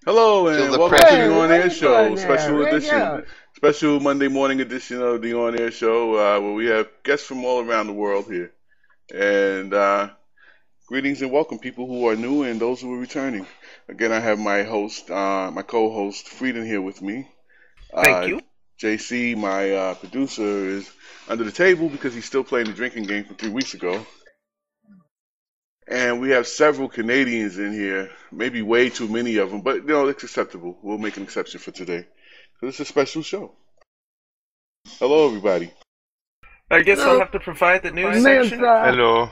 Hello Feel and the welcome to pressure. the Hey, On what Air are you doing Show, there? special Rig edition, out. special Monday morning edition of the On Air Show, where we have guests from all around the world here. And greetings and welcome, people who are new and those who are returning. Again, I have my host, my co-host, Frieden here with me. Thank Uh, you. JC, my producer, is under the table because he's still playing the drinking game from 3 weeks ago. And we have several Canadians in here, maybe way too many of them, but it's acceptable. We'll make an exception for today. Because it's a special show. Hello, everybody. I guess I'll Hello, have to provide the news section. Mensa. Hello.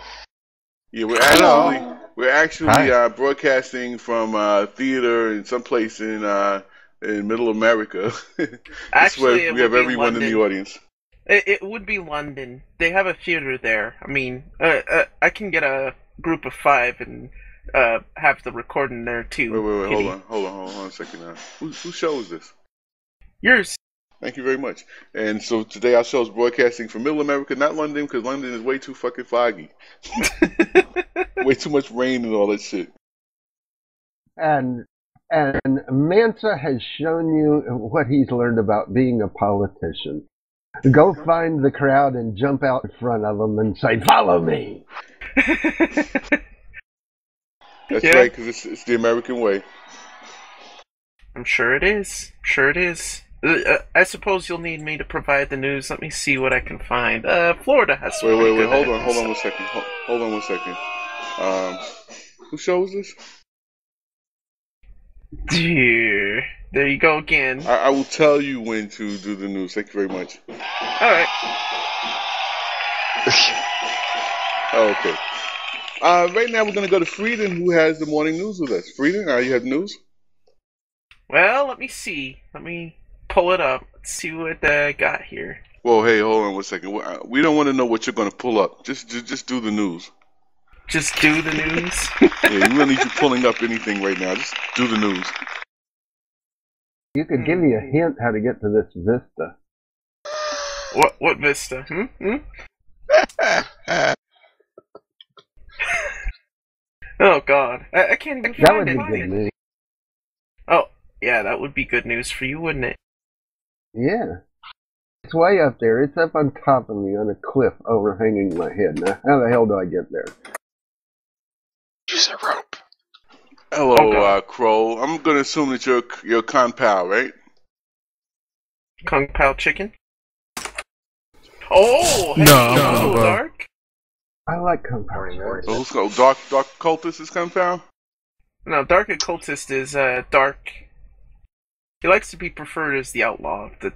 Yeah, Hello. we're actually Hi. broadcasting from theater in some place in Middle America. This is where Actually, it we have would be everyone in the London. audience. It would be London. They have a theater there. I mean, I can get a group of 5 and have the recording there too. Wait, Kitty. hold on a second now. Whose show is this? Yours. Thank you very much. And so today our show is broadcasting from Middle America, not London, because London is way too fucking foggy. Way too much rain and all that shit. And Mensa has shown you what he's learned about being a politician. Go find the crowd and jump out in front of them and say, "Follow me." That's Yeah. right, because it's the American way. I'm sure it is. Sure it is. I suppose you'll need me to provide the news. Let me see what I can find. Florida has some pretty Wait. good Hold news. on 1 second. Hold on 1 second. Whose show is this? Dear. There you go again. I will tell you when to do the news. Thank you very much. Alright. Oh, okay. Right now we're going to go to Frieden, who has the morning news with us. Frieden, you have news? Well, let me see. Let me pull it up. Let's see what I got here. Well, hey, hold on 1 second. We don't want to know what you're going to pull up. Just do the news. Just do the news. Yeah, we don't need you pulling up anything right now. Just do the news. You could give me a hint how to get to this vista. What Vista? Oh God, I can't even That would find be good anything. news. Oh, yeah, that would be good news for you, wouldn't it? Yeah. It's way up there. It's up on top of me on a cliff overhanging my head. Now, how the hell do I get there? Use a rope. Hello, Oh, God. Crow. I'm going to assume that you're a con pal, right? Kung Pao chicken. Oh, hey, hello, Dark. I like compound. So who's called Dark Cultist is con pal? No, Dark Occultist is Dark. He likes to be preferred as the outlaw of the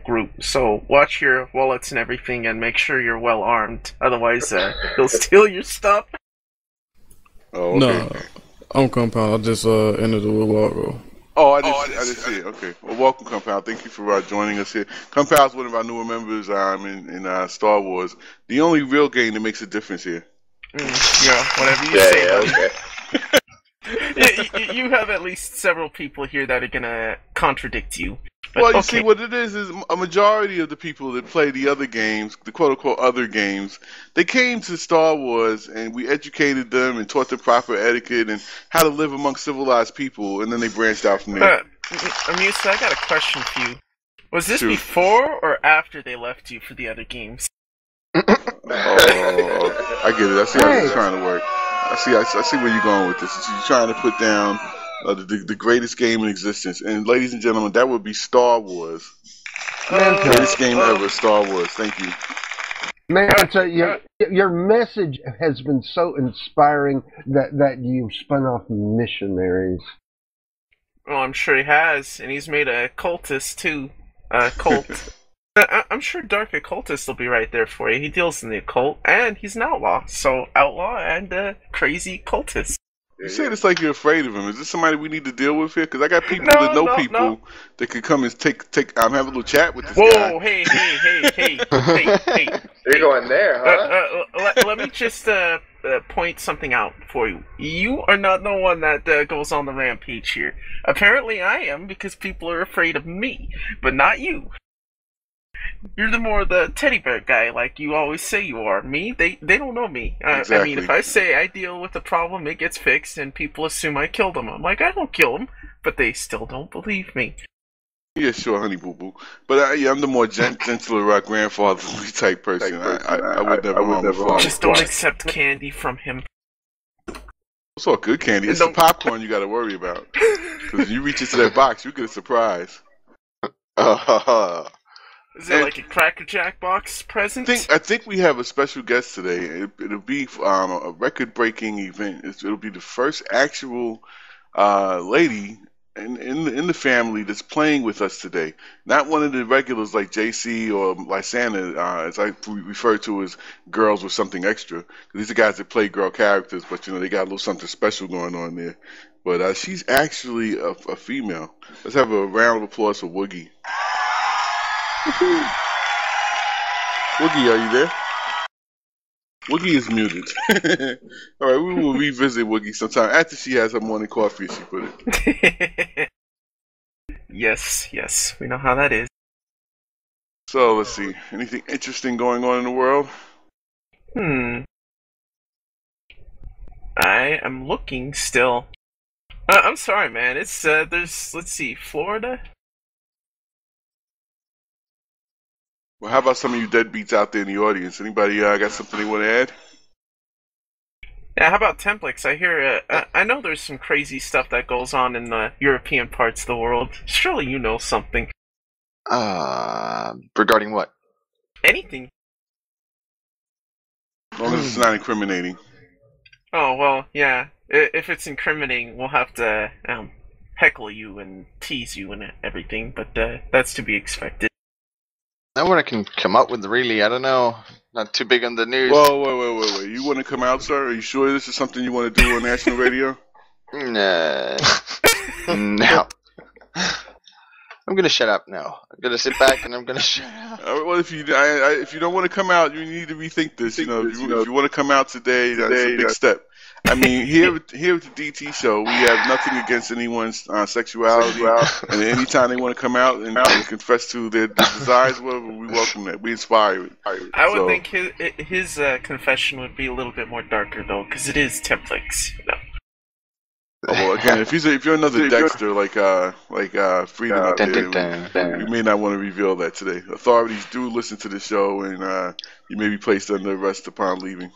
group. So watch your wallets and everything, and make sure you're well armed. Otherwise, he'll steal your stuff. Oh, okay. No, I'm Compound. I just entered the Woodwalk. Oh, I just see it. Okay. Well, welcome, Compound. Thank you for joining us here. Compound's one of our newer members in Star Wars. The only real game that makes a difference here. Yeah, whatever you say. Okay. You have at least several people here that are gonna contradict you. But Well, you okay. see, what it is a majority of the people that play the other games, the quote-unquote other games, they came to Star Wars and we educated them and taught them proper etiquette and how to live among civilized people, and then they branched out from there. Amusa, I got a question for you. Was this Shoot. before or after they left you for the other games? Oh, I get it. I see how this is trying to work. I see where you're going with this. You're trying to put down the greatest game in existence. And ladies and gentlemen, that would be Star Wars. Greatest game ever, Star Wars. Thank you. Man, so your message has been so inspiring that you've spun off missionaries. Oh, I'm sure he has, and he's made a cultist too. Cult. I'm sure Dark Occultist will be right there for you. He deals in the occult, and he's an outlaw. So, outlaw and crazy cultist. You say this like you're afraid of him. Is this somebody we need to deal with here? Because I got people that know people that could come and have a little chat with this guy. Whoa, hey. You're going there, huh? Let me just point something out for you. You are not the one that goes on the rampage here. Apparently I am, because people are afraid of me, but not you. You're the more the teddy bear guy, like you always say you are. Me, they don't know me. Exactly. I mean, if I say I deal with a problem, it gets fixed, and people assume I killed them. I'm like, I don't kill them. but they still don't believe me. Yeah, sure, honey boo boo. But I'm the more gentler, grandfatherly type person. I would never harm a fly. Just don't accept candy from him. It's all good candy. It's the popcorn you got to worry about. Because you reach into that box, you get a surprise. Is it like a Cracker Jack box present? I think we have a special guest today. It'll be a record-breaking event. It'll be the first actual lady in the family that's playing with us today. Not one of the regulars like JC or Lysana, as I refer to as girls with something extra. These are guys that play girl characters, but they got a little something special going on there. But she's actually a female. Let's have a round of applause for Woogie. Woogie, are you there? Woogie is muted. All right, we will revisit Woogie sometime after she has her morning coffee, as she put it. Yes, we know how that is. So, let's see. Anything interesting going on in the world? I am looking still. I'm sorry, man. It's, let's see, Florida? Well, how about some of you deadbeats out there in the audience? Anybody got something they want to add? Yeah, how about Templix? I hear, I know there's some crazy stuff that goes on in the European parts of the world. Surely you know something. Regarding what? Anything. As long as it's not incriminating. Oh, well, yeah. If it's incriminating, we'll have to heckle you and tease you and everything, but that's to be expected. No one I can come up with, really. I don't know. Not too big on the news. Whoa, wait. You want to come out, sir? Are you sure this is something you want to do on national radio? No. I'm going to shut up now. I'm going to sit back and I'm going to shut up. Well, if you don't want to come out, you need to rethink this. If you want to come out today, that's a big step. I mean, here at the DT show, we have nothing against anyone's sexuality. And anytime they want to come out and confess to their desires, well, we welcome that. We inspire it. I would think his confession would be a little bit more darker, though, because it is Templix. Oh, well, again, if you're another Dexter like Freedom out there, you may not want to reveal that today. Authorities do listen to the show, and you may be placed under arrest upon leaving.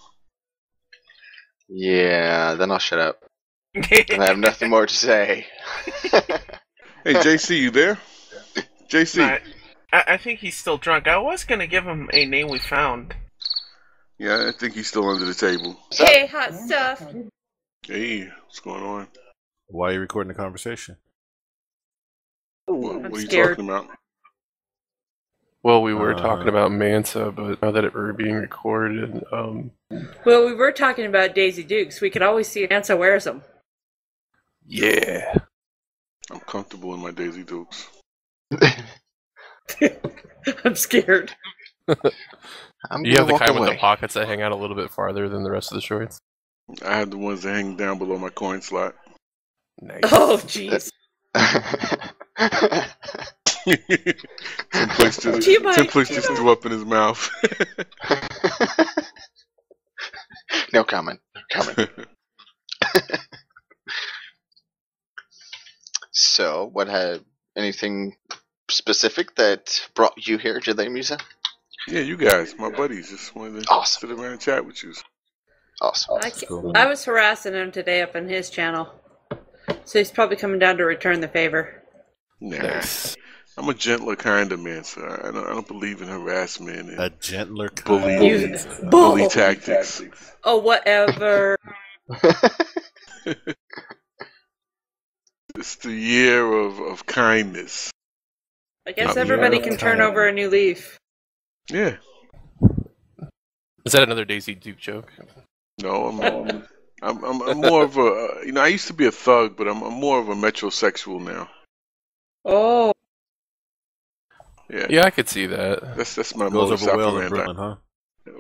Yeah, then I'll shut up. And I have nothing more to say. Hey, JC, you there? JC. I think he's still drunk. I was going to give him a name we found. Yeah, I think he's still under the table. Hey, hot stuff. Hey, what's going on? Why are you recording the conversation? What are you talking about? Well, we were talking about Mansa, but now that we're being recorded, Well, we were talking about Daisy Dukes. We could always see Mansa wears them. Yeah. I'm comfortable in my Daisy Dukes. I'm scared. You have the kind with the pockets that hang out a little bit farther than the rest of the shorts? I have the ones that hang down below my coin slot. Nice. Oh, jeez. Templix just threw up in his mouth. No comment. So, what had anything specific that brought you here today, Musa? Yeah, you guys, my buddies, just wanted to sit around and chat with you. Awesome. I was harassing him today up on his channel, so he's probably coming down to return the favor. Nah. Nice. I'm a gentler kind of man, sir. I don't believe in harassment and a gentler kind bully tactics. Oh, whatever. It's the year of kindness. I guess everybody can turn over a new leaf. Yeah. Is that another Daisy Duke joke? No, I'm more of a I used to be a thug, but I'm more of a metrosexual now. Oh. Yeah, I could see that. That's my modus operandi. Brooklyn, huh?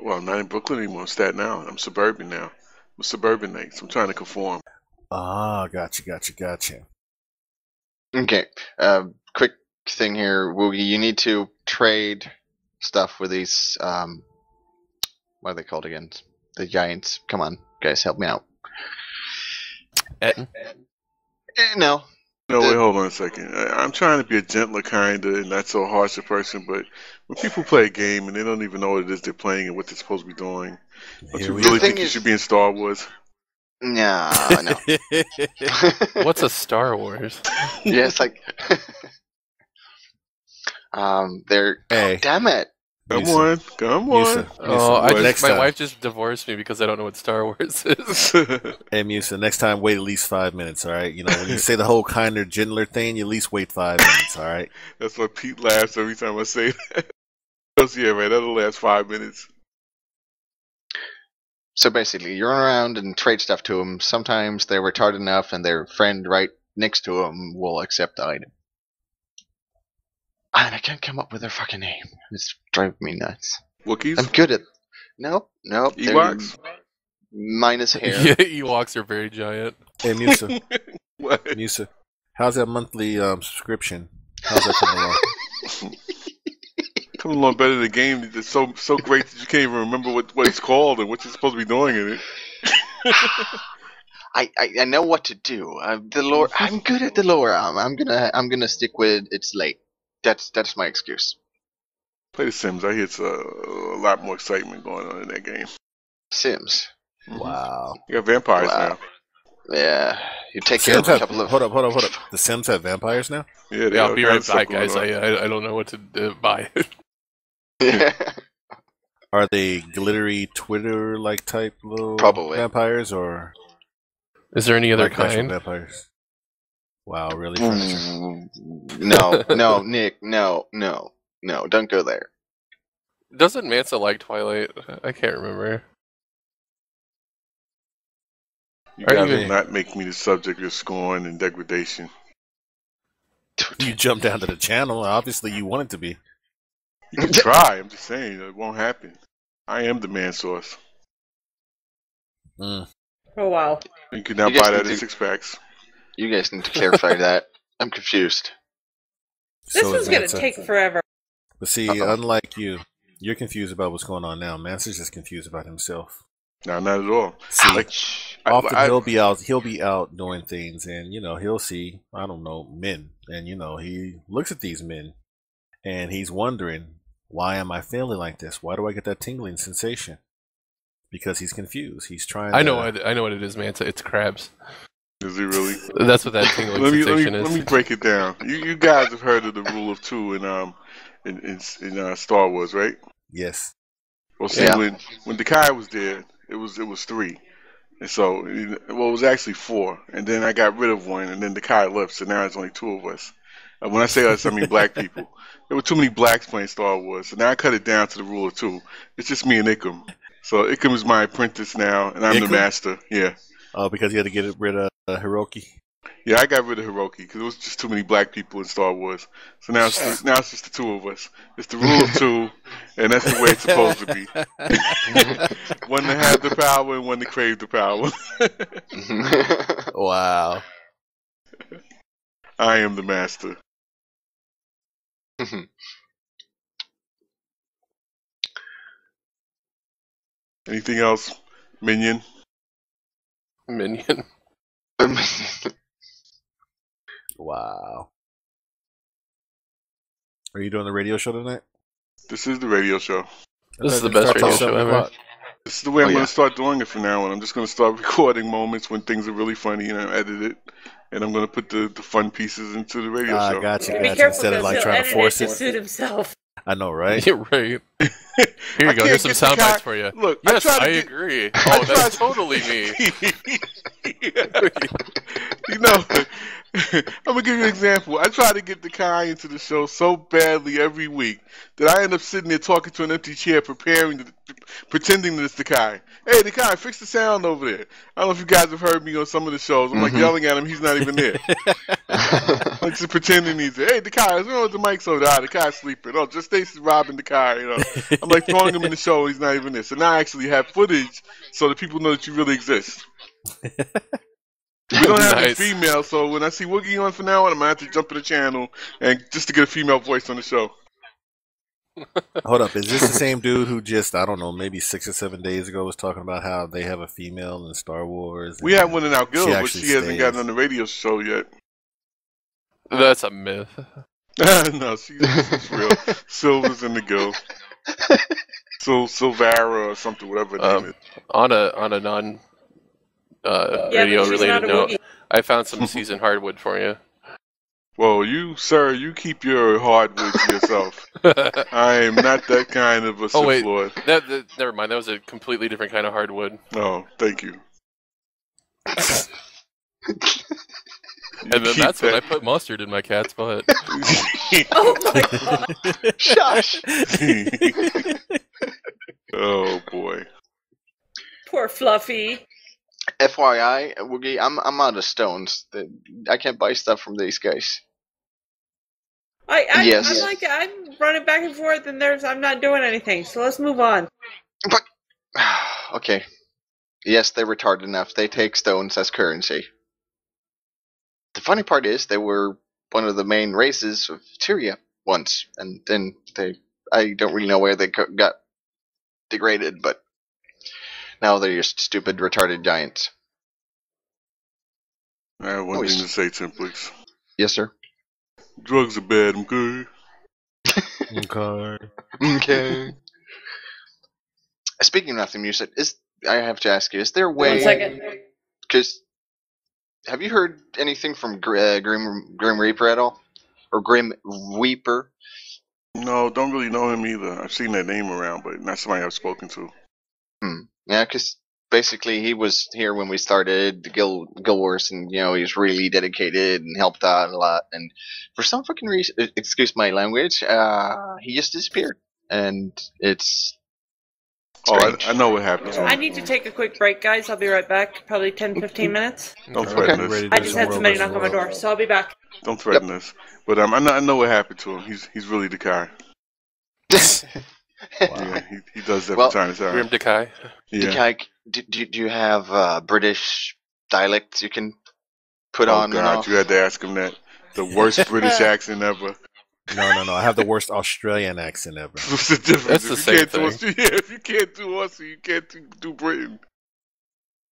Well, I'm not in Brooklyn anymore. I'm Staten Island. I'm suburban now. I'm a suburbanite, so I'm trying to conform. Ah, gotcha. Okay. Quick thing here, Woogie. You need to trade stuff with these. What are they called again? The giants. Come on, guys, help me out. Etten? No. No, wait, hold on a second. I'm trying to be a gentler, kinder, and not so harsh a person, but when people play a game and they don't even know what it is they're playing and what they're supposed to be doing, don't you really think you should be in Star Wars? No. What's a Star Wars? Yeah, it's like they're. Hey. Damn it! Come on. My wife just divorced me because I don't know what Star Wars is. Hey, Musa, next time wait at least 5 minutes, all right? You know, when you say the whole kinder, gentler thing, you at least wait 5 minutes, all right? That's why Pete laughs every time I say that. Yeah, right, that'll last 5 minutes. So basically, you run around and trade stuff to them. Sometimes they're retarded enough and their friend right next to them will accept the item. And I can't come up with their fucking name. It's driving me nuts. Wookiees? I'm good at... Nope. Ewoks? Minus hair. Yeah, Ewoks are very giant. Hey, Musa. What? Musa, how's that monthly subscription? How's that coming along? Coming along better than the game that's so great that you can't even remember what it's called and what you're supposed to be doing in it. I know what to do. The lore. I'm good at the lore. I'm gonna stick with it's late. That's my excuse. Play The Sims. I hear it's a lot more excitement going on in that game. Sims. Wow. You got vampires now. Yeah. You take care of a couple of... Hold up. The Sims have vampires now? Yeah, I'll be right back, guys. I don't know what to buy. Yeah. Are they glittery Twitter-like type little Probably. vampires, or... Is there any other like actual kind? vampires? Wow, really? No, Nick, no, don't go there. Doesn't Mansa like Twilight? I can't remember. You gotta not make me the subject of scorn and degradation. You jumped down to the channel. Obviously, you want it to be. You can try. I'm just saying it won't happen. I am the man source. Oh wow! You can now buy that in 6-packs. You guys need to clarify that. I'm confused. This one's gonna take forever. But see, unlike you, you're confused about what's going on now. Mansa's just confused about himself. No, not at all. See, often he'll be out doing things, and he'll see, I don't know, men, and he looks at these men, and he's wondering, why am I feeling like this? Why do I get that tingling sensation? Because he's confused. He's trying. I know what it is, Mansa. It's crabs. Is it really? That's what that tingling sensation is. Let me break it down. You guys have heard of the rule of two in Star Wars, right? Yes. Well, see, when Dakai was there, it was 3, and so it was actually 4, and then I got rid of one, and then Dakai left, so now it's only 2 of us. When I say us, I mean black people. There were too many blacks playing Star Wars, so now I cut it down to the rule of 2. It's just me and Ikum. So Ikum is my apprentice now, and I'm the master. Yeah. Oh, because you had to get rid of Hiroki. Yeah, I got rid of Hiroki because there was just too many black people in Star Wars. So now it's just the 2 of us. It's the rule of 2, and that's the way it's supposed to be. One to have the power and one to crave the power. Wow. I am the master. Anything else, Minion? Minion. Wow. Are you doing the radio show tonight? This is the radio show. This is the best radio show ever. This is the way I'm going to start doing it from now on. I'm just going to start recording moments when things are really funny and I edit it. And I'm going to put the fun pieces into the radio show. Gotcha. Be careful, instead of trying to force it. To suit himself. I know, right? You're right. Here you go. Here's some sound bites for you. Look, yes, I agree. Oh, that's totally me. I'm going to give you an example. I try to get Dakai into the show so badly every week that I end up sitting there talking to an empty chair, pretending that it's Dakai. Hey, Dakai, fix the sound over there. I don't know if you guys have heard me on some of the shows. I'm like yelling at him. He's not even there. I'm just pretending he's there. Hey, Dakai, what's wrong with the mic so loud? Dakai's sleeping. Oh, just stay robbing Dakai. I'm like throwing him in the show. He's not even there. So now I actually have footage so that people know that you really exist. We don't have a female, so when I see Woogie on from now on, I'm going to have to jump in the channel and just to get a female voice on the show. Hold up. Is this the same dude who just, I don't know, maybe 6 or 7 days ago was talking about how they have a female in Star Wars? We have one in our guild, but she hasn't gotten on the radio show yet. That's a myth. No, she's real. Silver's in the guild. Silvara or something, whatever her name is. On a non radio related note, I found some seasoned hardwood for you. Well, you keep your hardwood to yourself. I am not that kind of a Sith Lord. Never mind. That was a completely different kind of hardwood. Oh, thank you. And then that's when I put mustard in my cat's butt. Oh my god! Shush! Oh boy. Poor Fluffy. FYI, Woogie, I'm out of stones. I can't buy stuff from these guys. Yes. I'm running back and forth, and I'm not doing anything. So let's move on. But okay, yes, they're retarded enough. They take stones as currency. The funny part is they were one of the main races of Tyria once, and then I don't really know where they got degraded, but now they're just stupid, retarded giants. I have one thing to say, Templix. Yes, sir. Drugs are bad, okay? Okay. Speaking of nothing music, I have to ask you, is there a way... 1 second. Because, have you heard anything from Grim Reaper at all? Or Grim Weeper? No, don't really know him either. I've seen that name around, but not somebody I've spoken to. Yeah, because basically he was here when we started the Guild Wars, and he was really dedicated and helped out a lot. And for some fucking reason, excuse my language, he just disappeared, and it's strange. I know what happened. I need to take a quick break, guys. I'll be right back. Probably 10-15 minutes. Don't threaten us. I just had somebody knock on my door, so I'll be back. Don't threaten us. But I know what happened to him. He's really the guy. Yeah, he does that from time to time. Grim Dekai. Yeah. Dekai, do you have British dialects you can put on? Oh God, you had to ask him that. The worst British accent ever. No. I have the worst Australian accent ever. What's the difference? That's the same thing. If you can't do Aussie, you can't do Britain.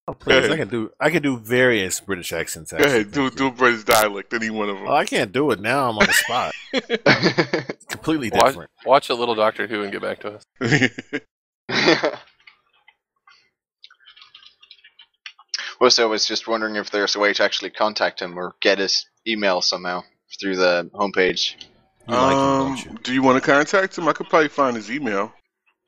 Oh, please, I can do various British accents. Go ahead, do a British dialect, any one of them. Oh, I can't do it now. I'm on the spot. Completely different. Watch a little Doctor Who and get back to us. Well, so I was just wondering if there's a way to actually contact him or get his email somehow through the homepage. Do you want to contact him? I could probably find his email.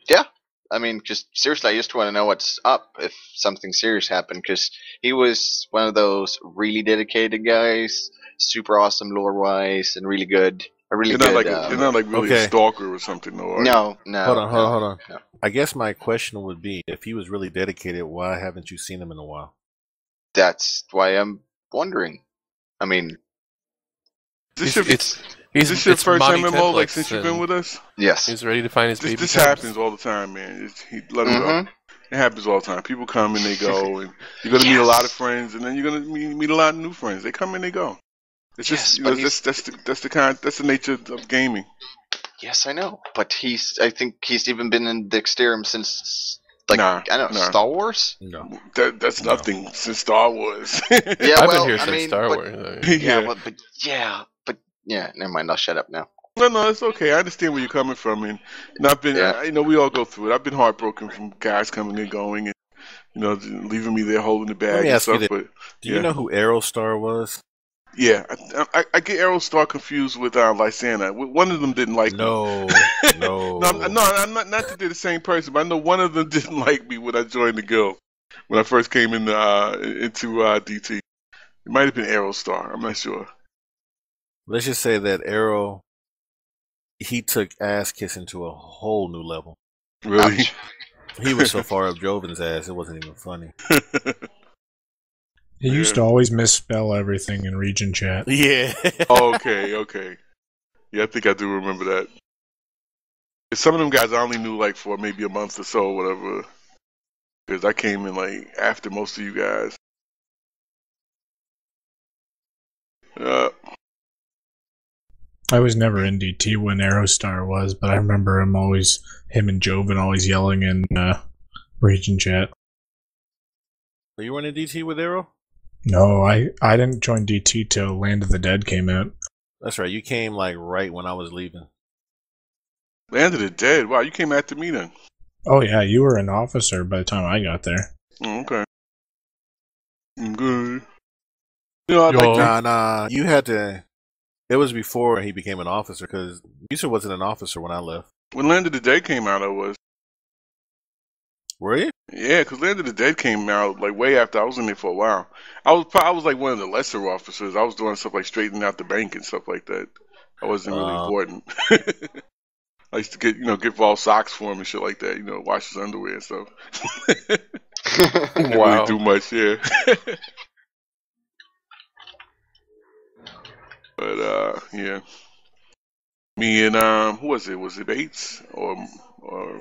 Yeah. I mean, just seriously, I just want to know what's up if something serious happened, because he was one of those really dedicated guys, super awesome lore-wise, and really good. You're not like really a stalker or something, though. No. Hold on. No. I guess my question would be, if he was really dedicated, why haven't you seen him in a while? That's why I'm wondering. I mean, is this your first MMO like since you've been with us? Yes. He's ready to find his baby. This happens all the time, man. Let him go. It happens all the time. People come and they go, and you're gonna meet a lot of friends, and then you're gonna meet a lot of new friends. They come and they go. It's just that's the nature of gaming. Yes, I know, but I think he's even been in Dexterium since Star Wars. No, that's nothing since Star Wars. Yeah, I've been here since Star Wars. Yeah, never mind. I'll shut up now. No, it's okay. I understand where you're coming from, and I've been, we all go through it. I've been heartbroken from guys coming and going, and leaving me there holding the bag. Let me ask you this. Do you know who Aerostar was? Yeah, I get Aerostar confused with Lysana. One of them didn't like me. No. I'm not that they're the same person, but I know one of them didn't like me when I joined the guild. When I first came into DT, it might have been Aerostar. I'm not sure. Let's just say that Arrow, he took ass kissing to a whole new level. Really? Ouch. He was so far up Joven's ass, it wasn't even funny. He used to always misspell everything in region chat. Yeah. Okay. Yeah, I think I do remember that. Some of them guys I only knew for maybe a month or so or whatever. Because I came in after most of you guys. I was never in DT when Aerostar was, but I remember him and Joven always yelling in region chat. Were you in DT with Arrow? No, I didn't join DT till Land of the Dead came out. That's right. You came like right when I was leaving. Land of the Dead. Wow, you came after me then. Oh yeah, you were an officer by the time I got there. Oh, okay. Good. You know, nah. You had to. It was before he became an officer because Musa wasn't an officer when I left. When Land of the Dead came out, I was. Were you? Yeah, because Land of the Dead came out like way after I was in there for a while. I was like one of the lesser officers. I was doing stuff like straightening out the bank and stuff like that. I wasn't really important. I used to get Vol socks for him and shit like that. Wash his underwear and stuff. Didn't really do much, yeah. But yeah. Me and who was it? Was it Bates or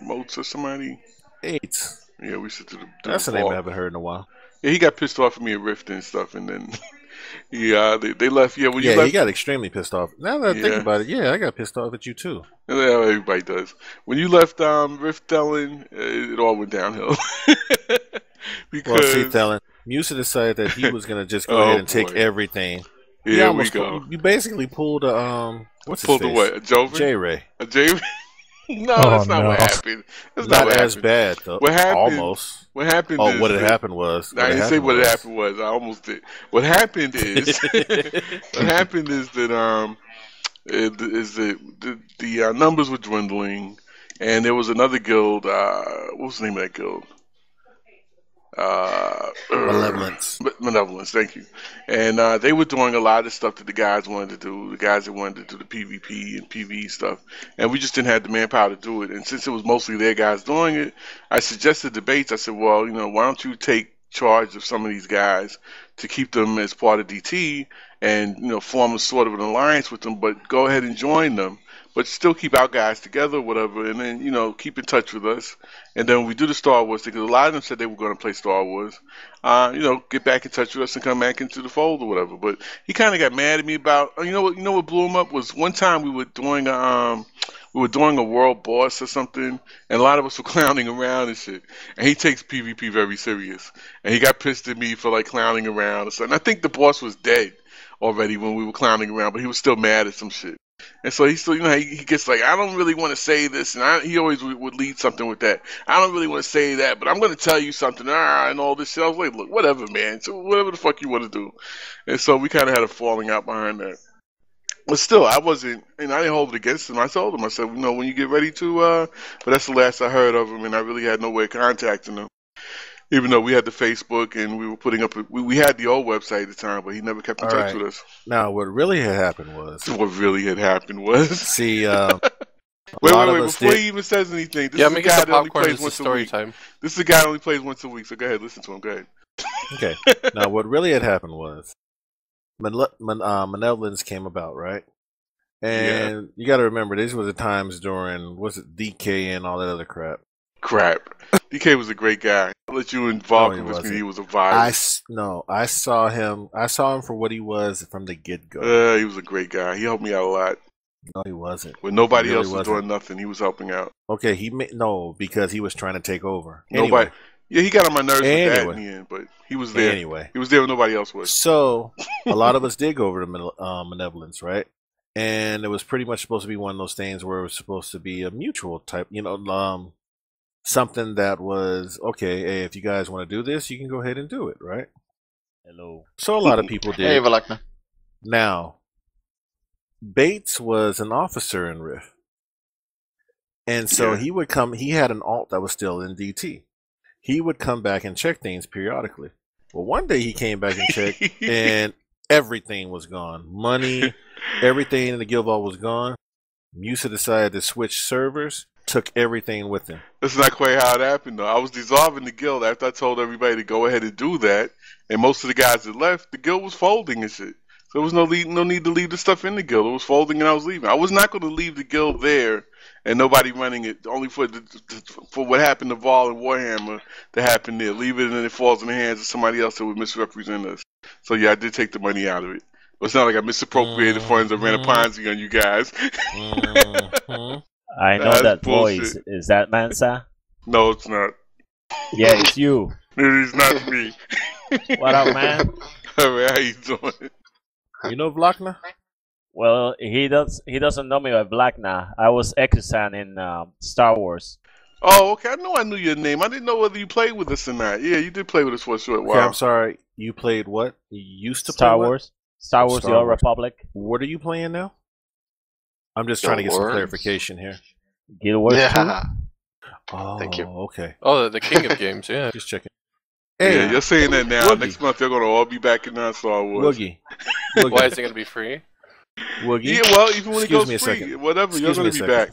Moats or somebody? Bates. Yeah, we should do the That's a name I haven't heard in a while. Yeah, he got pissed off at me at Rift and stuff, and then they left. Yeah, when you left, he got extremely pissed off. Now that I think about it, I got pissed off at you too. Yeah, everybody does. When you left Rift Telling, it all went downhill. Because Musa decided that he was gonna just go ahead and take everything. Yeah, we go. You basically pulled a what's his pulled face? A what? A Joven? J-Ray. A J-Ray? No, that's not what happened. That's not what as happened. bad though. What happened? Almost. What happened? Oh, what had happened was. I didn't say what had happened was. I almost did. What happened is. What happened is that the numbers were dwindling, and there was another guild. What was the name of that guild? Malevolence, thank you. And they were doing a lot of stuff that the guys wanted to do, the guys that wanted to do the PvP and PvE stuff, and we just didn't have the manpower to do it. And since it was mostly their guys doing it, I suggested debates. I said, well, why don't you take charge of some of these guys to keep them as part of DT and form a sort of an alliance with them, but go ahead and join them, but still keep our guys together or whatever, and then keep in touch with us. And then when we do the Star Wars thing, because a lot of them said they were going to play Star Wars, get back in touch with us and come back into the fold or whatever. But he kind of got mad at me about what blew him up was one time we were doing a world boss or something, and a lot of us were clowning around and shit. And he takes PvP very serious, and he got pissed at me for like clowning around or something. I think the boss was dead already when we were clowning around, but he was still mad at some shit. And so he still, he gets like, I don't really want to say this, and he always would lead something with that. I don't really want to say that, but I'm going to tell you something, and all this shit. I was like, look, whatever, man. So whatever the fuck you want to do. And so we kind of had a falling out behind that. But still, I wasn't, I didn't hold it against him. I told him, I said, when you get ready to, but that's the last I heard of him, and I really had no way of contacting him. Even though we had the Facebook and we were putting up, we had the old website at the time, but he never kept in touch with us. Now, what really had happened was. See, See, wait, before he even says anything, this is a guy that only plays once a week. Time. This is a guy that only plays once a week, so go ahead, listen to him, go ahead. Okay, now what really had happened was, Malevolence came about, right? And you got to remember, these were the times during, DK and all that other crap. DK was a great guy. I'll let you involve him with me. He was a vibe. I saw him for what he was from the get-go. He was a great guy. He helped me out a lot. No, he wasn't. When nobody else was doing nothing, he was helping out. Okay, because he was trying to take over. Nobody. Yeah, he got on my nerves with that in the end, but he was there. Anyway. He was there when nobody else was. So, a lot of us did go over to Malevolence, right? And it was pretty much supposed to be one of those things where it was supposed to be a mutual type, something that was, okay, hey, if you guys want to do this, you can go ahead and do it, right? Hello. So a lot of people did. Hey, Valakna. Now, Bates was an officer in Rift. And so he would come, he had an alt that was still in DT. He would come back and check things periodically. Well, one day he came back and checked, and everything was gone. Money, everything in the guild vault was gone. Musa decided to switch servers. Took everything with him. That's not quite how it happened, though. I was dissolving the guild after I told everybody to go ahead and do that, and most of the guys that left, the guild was folding and shit. So there was no need to leave the stuff in the guild. It was folding, and I was leaving. I was not going to leave the guild there and nobody running it, only for what happened to Vol and Warhammer to happen there. Leave it, and then it falls in the hands of somebody else that would misrepresent us. So yeah, I did take the money out of it. But it's not like I misappropriated funds and ran a Ponzi on you guys. I know that voice. Is that Mansa? No, it's not. Yeah, it's you. It is not me. What up, man? Alright, how you doing? You know Vlakna? Well, he doesn't know me by Black now. I was Ekusan in Star Wars. Oh, okay. I knew your name. I didn't know whether you played with us or not. Yeah, you did play with us for a short while. Okay, I'm sorry. You played what? You used to Star play Wars. Star Wars: The Old Republic. What are you playing now? I'm just trying to get some clarification here. Guild Wars 2? Oh, thank you. Okay. Oh, the king of games. Yeah, just checking. Hey, yeah, you're saying that now. Woogie. Next month they're going to all be back in Star Wars. Woogie. Why is it going to be free? Woogie. Yeah, well, even when it goes free, second. whatever, you're going to be back.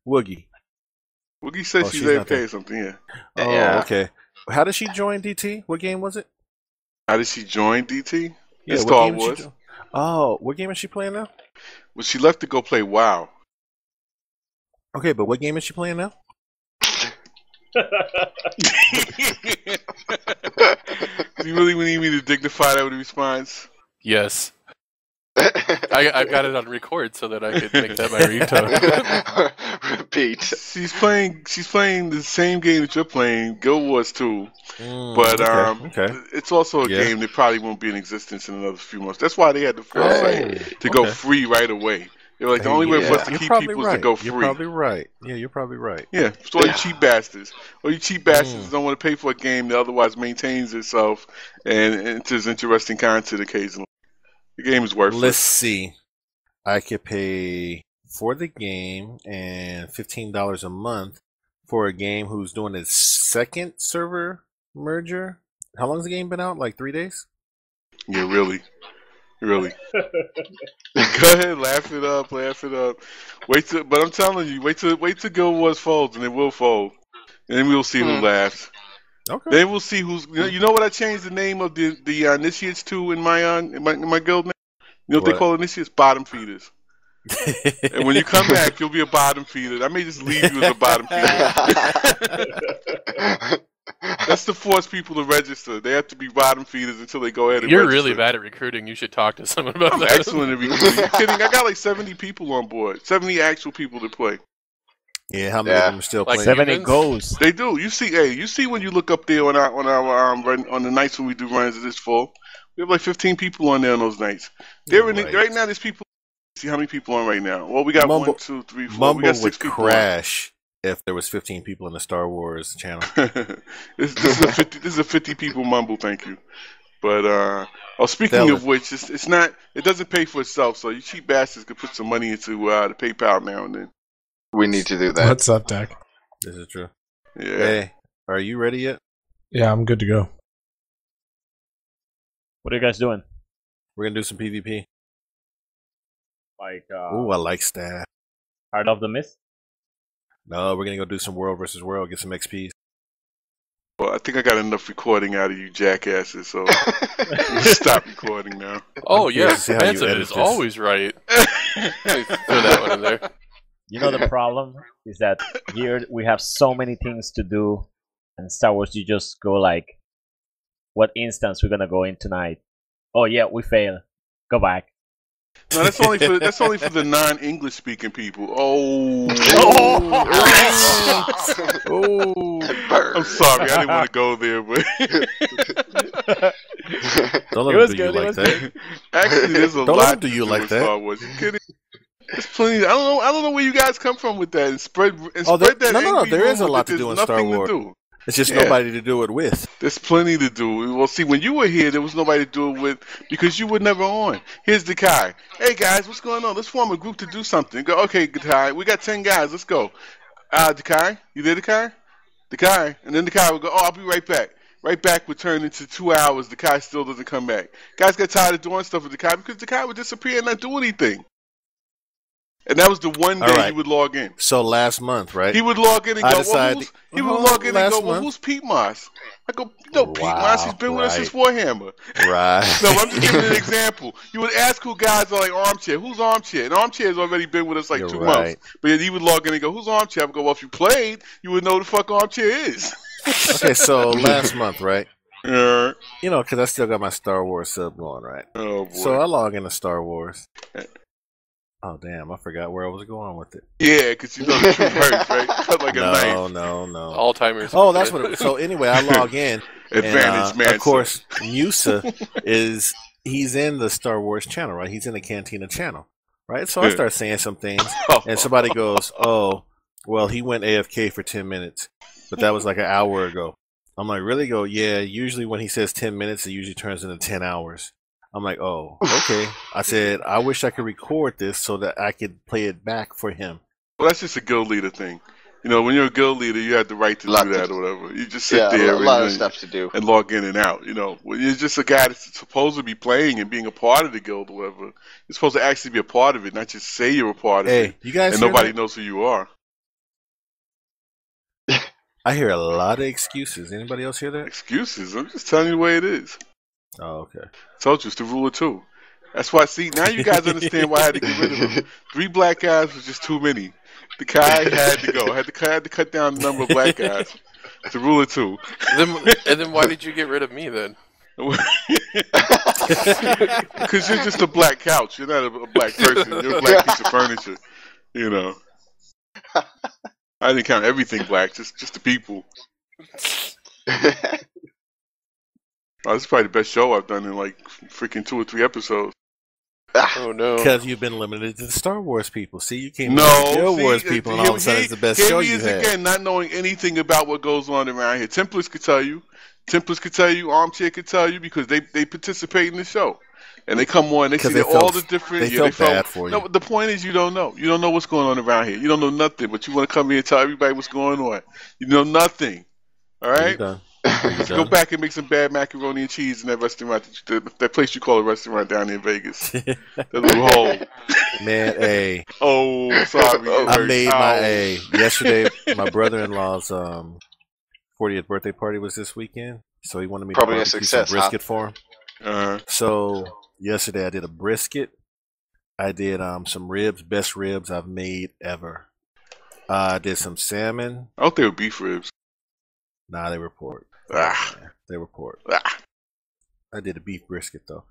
Woogie. Woogie said she's AFK or something. Yeah. Oh, yeah. Okay. How did she join DT? What game was it? How did she join DT? Yeah, Star Wars. Oh, what game is she playing now? Well, she left to go play WoW. Okay, but what game is she playing now? Do you really need me to dignify that with a response? Yes. I've got it on record so that I could make that my ringtone. Repeat. She's playing the same game that you're playing, Guild Wars 2. But it's also a game that probably won't be in existence in another few months. That's why they had the foresight to go free right away. They're like, the only way for us to keep people is to go free. You're probably right. Yeah, you're probably right. Yeah, so all you cheap bastards. All you cheap bastards don't want to pay for a game that otherwise maintains itself and enters interesting content occasionally. The game is worthless. Let's see. I could pay for the game and $15 a month for a game who's doing its second server merger. How long's the game been out? Like 3 days? Yeah, really. Really. Go ahead, laugh it up. But I'm telling you, wait till Guild Wars folds, and it will fold. And then we'll see who laughs. Okay. Then we'll see who's. You know what I changed the name of the initiates to in my guild name? You know what they call initiates? Bottom feeders. And when you come back, you'll be a bottom feeder. I may just leave you as a bottom feeder. That's to force people to register. They have to be bottom feeders until they go ahead and You're register. really bad at recruiting. You should talk to someone about that. I'm excellent at recruiting. Are you kidding? I got like 70 people on board. 70 actual people to play. Yeah, how many of them are still playing? 70 goals. They do. You see when you look up there on our on the nights when we do runs of this full, we have like 15 people on there on those nights. Right now, there's people. See how many people on right now? Well, we got Mumble, 1, 2, 3, 4. Mumble we got 6 would people crash if there was 15 people in the Star Wars channel. This is a 50 people Mumble. Thank you. But speaking of which, it's not. It doesn't pay for itself. So you cheap bastards could put some money into the PayPal now and then. We need to do that. What's up, Dak? This is true. Yeah. Hey, are you ready yet? Yeah, I'm good to go. What are you guys doing? We're gonna do some PvP. Like, ooh, I like staff. Heart of the Mist? No, we're gonna go do some World versus World, get some XP. Well, I think I got enough recording out of you jackasses, so stop recording now. Oh yeah, Manson is always right. Throw that one in there. You know the problem is that here we have so many things to do, and Star Wars you just go like, what instance we're gonna go in tonight? Oh yeah, we fail. Go back. No, that's only for the non-English speaking people. Oh. I'm sorry, I didn't want to go there, but don't let them do you like that. Actually, there's a lot to do you do like with that. Star Wars. You kidding? There's plenty. I don't know where you guys come from with that. And spread that. No. There is a lot to do in Star Wars. It's just nobody to do it with. There's plenty to do. Well, see, when you were here, there was nobody to do it with because you were never on. Here's Dakai. Hey, guys, what's going on? Let's form a group to do something. Go, okay, Dakai, we got 10 guys. Let's go. Dakai, you there, Dakai? Dakai. And then Dakai would go, oh, I'll be right back. Right back would turn into 2 hours. Dakai still doesn't come back. Guys got tired of doing stuff with Dakai because Dakai would disappear and not do anything. And that was the one day he would log in. So last month, right? He would log in and go, who's Pete Moss? I go, Pete Moss, he's been with us since Warhammer. Right. No, I'm just giving an example. You would ask who guys are like Armchair. Who's Armchair? And Armchair has already been with us like 2 months. But he would log in and go, who's Armchair? I would go, well, if you played, you would know who the fuck Armchair is. Okay, so last month, right? Yeah. You know, because I still got my Star Wars sub going, right? Oh, boy. So I log into Star Wars. Oh, damn, I forgot where I was going with it. Yeah, because you know the truth hurts, right? Cut like a knife. No. All-timers. Oh, that's what so anyway, I log in. Advantage, man. Of course, Musa he's in the Star Wars channel, right? He's in the Cantina channel. right? So I start saying some things, and somebody goes, "Oh, well, he went AFK for 10 minutes, but that was like an hour ago." I'm like, "Really?" Go, "Yeah. Usually when he says 10 minutes, it usually turns into 10 hours." I'm like, "Oh, okay." I said, "I wish I could record this so that I could play it back for him." Well, that's just a guild leader thing. You know, when you're a guild leader, you have the right to do that or whatever. You just sit there a lot of stuff to do and log in and out. You know, when you're just a guy that's supposed to be playing and being a part of the guild or whatever, you're supposed to actually be a part of it, not just say you're a part of it. You guys and nobody knows who you are. I hear a lot of excuses. Anybody else hear that? Excuses? I'm just telling you the way it is. Oh, okay. Told you, it's the rule of two. That's why, see, now you guys understand why I had to get rid of him. 3 black guys was just too many. The guy had to go. I had to cut down the number of black guys. It's the rule of 2. And then why did you get rid of me then? Because you're just a black couch. You're not a black person. You're a black piece of furniture. You know. I didn't count everything black, just the people. Oh, this is probably the best show I've done in like freaking 2 or 3 episodes. Oh no! Because you've been limited to the Star Wars people. See, you came to the Star Wars people, and all of a sudden it's the best show you had. Again, not knowing anything about what goes on around here. Templars could tell you. Armchair could tell you because they participate in the show. And they come on, they see all the different... They felt bad for you. No, but the point is you don't know. You don't know what's going on around here. You don't know nothing, but you want to come here and tell everybody what's going on. You know nothing. All right? Go back and make some bad macaroni and cheese in that restaurant, that place you call a restaurant down in Vegas. That little hole. Man, hey. Oh, sorry. I made my yesterday. My brother-in-law's 40th birthday party was this weekend, so he wanted me to barbecue some brisket for him. So yesterday I did a brisket. I did some ribs, best ribs I've made ever. I did some salmon. I hope they were beef ribs. Nah, they were pork. They were pork. I did a beef brisket though,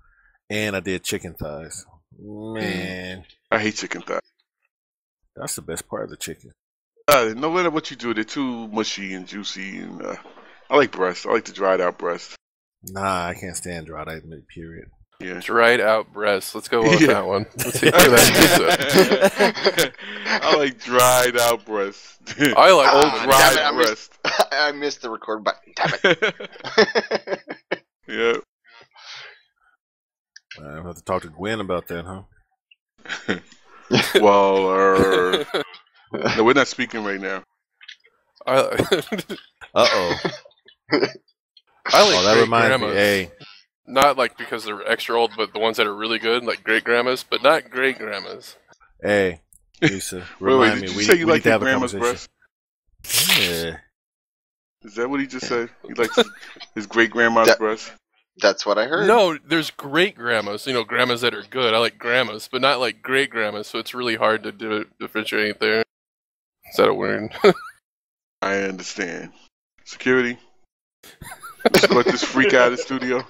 and I did chicken thighs. Man, I hate chicken thighs. That's the best part of the chicken. No matter what you do, they're too mushy and juicy, and I like breast. I like the dried out breast. Nah, I can't stand dried out meat. Period. Yeah. Dried out breast. Let's go with that one. Let's see how that I like dried out breast. I like dried breast. I missed the record button. Damn it. Yeah. I have to talk to Gwen about that, huh? Well, no, we're not speaking right now. Uh-oh. I like that reminds me. Hey. Not like because they're extra old, but the ones that are really good, like great grandmas, but not great grandmas. Hey, Lisa, remind me. We say you like your grandma's breast? Yeah. Is that what he just said? He likes his great grandma's breast? That's what I heard. No, there's great grandmas. You know, grandmas that are good. I like grandmas, but not like great grandmas. So it's really hard to differentiate there. Is that a word? I understand. Security. Escort this freak out of the studio.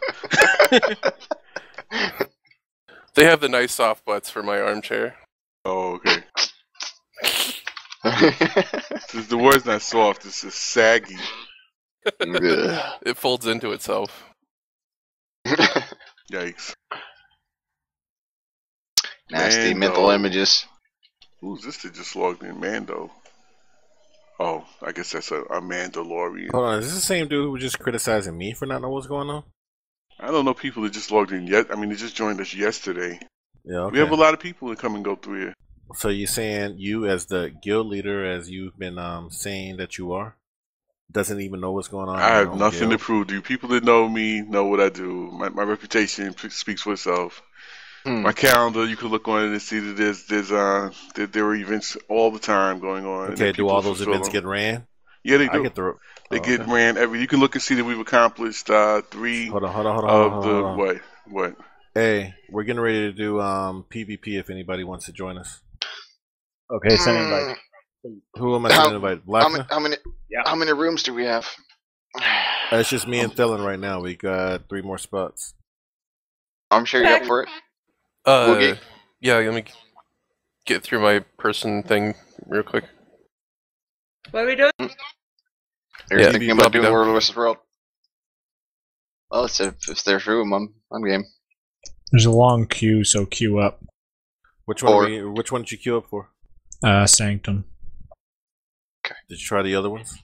They have the nice soft butts for my armchair. Oh, okay. The word's not soft, it's just saggy. It folds into itself. Yikes. Nasty mental images. Who's this that just logged in? Mando. Oh, I guess that's a Mandalorian. Hold on, is this the same dude who was just criticizing me for not knowing what's going on? I don't know people that just logged in yet. I mean, they just joined us yesterday. Yeah, okay. We have a lot of people that come and go through here. So you're saying you, as the guild leader, as you've been saying that you are, doesn't even know what's going on? I have nothing to prove to you. People that know me know what I do. My reputation speaks for itself. My calendar, you can look on it and see that there are events all the time going on. Okay, do all those events get ran? Yeah, they do. They get ran every. You can look and see that we've accomplished 3 Hold of the on. What? Hey, we're getting ready to do PvP. If anybody wants to join us. Okay, send invite. Who am I sending invite? How many rooms do we have? It's just me and Thelen right now. We got 3 more spots. I'm sure you're up for it. Yeah, let me get through my person thing real quick. What are we doing? You're thinking about doing World vs. World. Well, if there's room, I'm game. There's a long queue, so queue up. Which one? Which one did you queue up for? Sanctum. Okay. Did you try the other ones?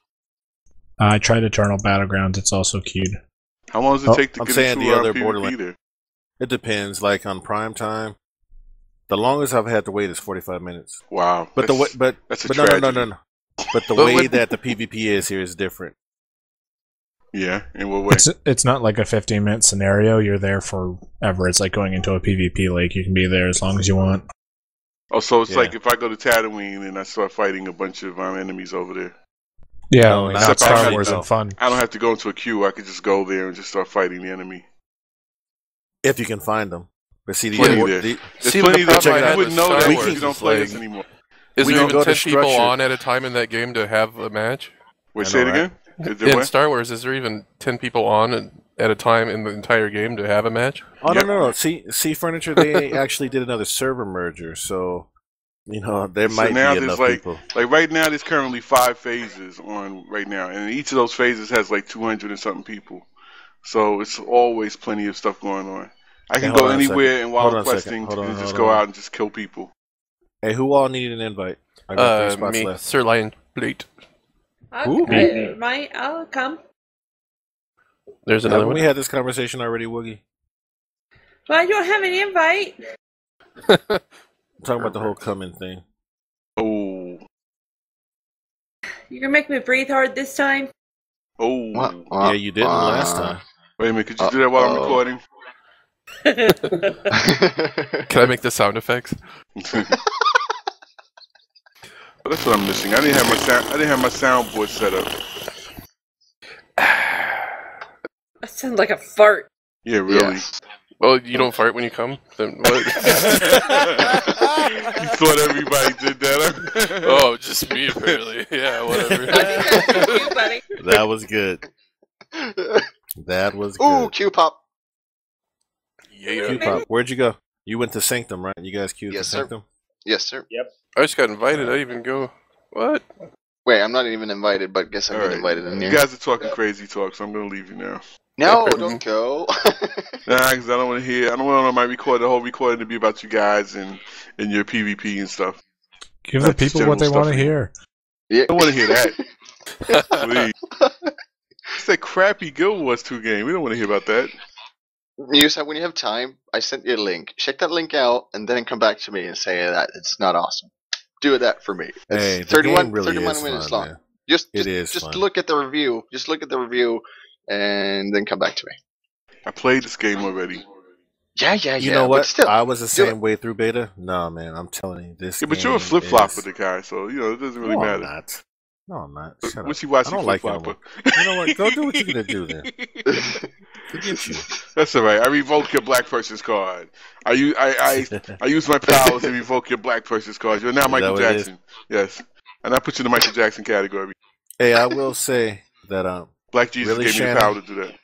I tried Eternal Battlegrounds. It's also queued. How long does it take to I'm get saying into the other PvP Borderlands. there? It depends. Like on Prime Time, the longest I've had to wait is 45 minutes. Wow. But that's a but tragedy. no. But the way that the PvP is here is different. Yeah, in what way? It's not like a 15-minute scenario. You're there forever. It's like going into a PvP lake. You can be there as long as you want. Oh, so it's like if I go to Tatooine and I start fighting a bunch of enemies over there. Yeah, No, like not not Star actually, Wars no. and fun. I don't have to go into a queue. I could just go there and just start fighting the enemy. If you can find them. But see, Plenty there. There's plenty there. You wouldn't know that if you don't play this anymore. Is We there can even go to 10 people structure. on at a time in that game to have a match? Wait, I say know, it right? again? Is there In what? Star Wars, is there even 10 people on at a time in the entire game to have a match? Oh Yep. no. See, Furniture. They actually did another server merger, so there might now be there's enough people. Like right now, there's currently 5 phases on right now, and each of those phases has like 200 and something people. So it's always plenty of stuff going on. I can hold go on a anywhere, second. and while Hold I'm on a second. questing, Hold on, and just hold go on. out and just kill people. Hey, who all needed an invite? I got 3 spots Me, left. Sir Lion Plate. Who? I'll come. There's another Haven't one. we had this conversation already, Woogie? Well, I don't have an invite. I'm talking about the whole coming thing. Oh, You're gonna make me breathe hard this time. oh. Yeah, you didn't last time. Wait a minute, could you do that while I'm recording? Can I make the sound effects? That's what I'm missing. I didn't have my soundboard set up. That sounds like a fart. Yeah, really. Yes. Well, you don't fart when you come? Then what? You thought everybody did that? Oh, just me apparently. Yeah, whatever. You, buddy. That was good. That was Ooh, good. Q-pop. Yeah. Q-pop. Where'd you go? You went to Sanctum, right? You guys queued Yes, to sir. Sanctum? Yes, sir. I just got invited. I didn't even go. What? Wait, I'm not even invited, but guess I'm All getting right. invited in You here. guys are talking crazy talk, so I'm gonna leave you now. No, don't go. Nah, because I don't want to hear. I don't want the whole recording to be about you guys and your PvP and stuff. Give the people what they want to hear. Yeah. I don't want to hear that. Please. It's that crappy Guild Wars 2 game. We don't want to hear about that. You said when you have time, I sent you a link. Check that link out, and then come back to me and say that it's not awesome. Do that for me. It's Hey, the 31, game really 31 is minutes fun, long. man. Just fun. look at the review. Just look at the review, and then come back to me. I played this game already. Yeah. You know but what? Still, I was the do same way through beta. No, man, I'm telling you, this. Yeah, but you're a game flip flop is- with the guy, so it doesn't really No, I'm matter. not. No, I'm not. Shut up. Wishy-washy I don't like flip-flopper. it. You know what? Go do what you're gonna do then. Forget you. That's all right. I revoke your black person's card. I use my powers to revoke your black person's card. You're now Is that Michael what it is? Jackson. Yes, and I put you in the Michael Jackson category. Hey, I will say that Black Jesus Really, gave me the Shannon? power to do that.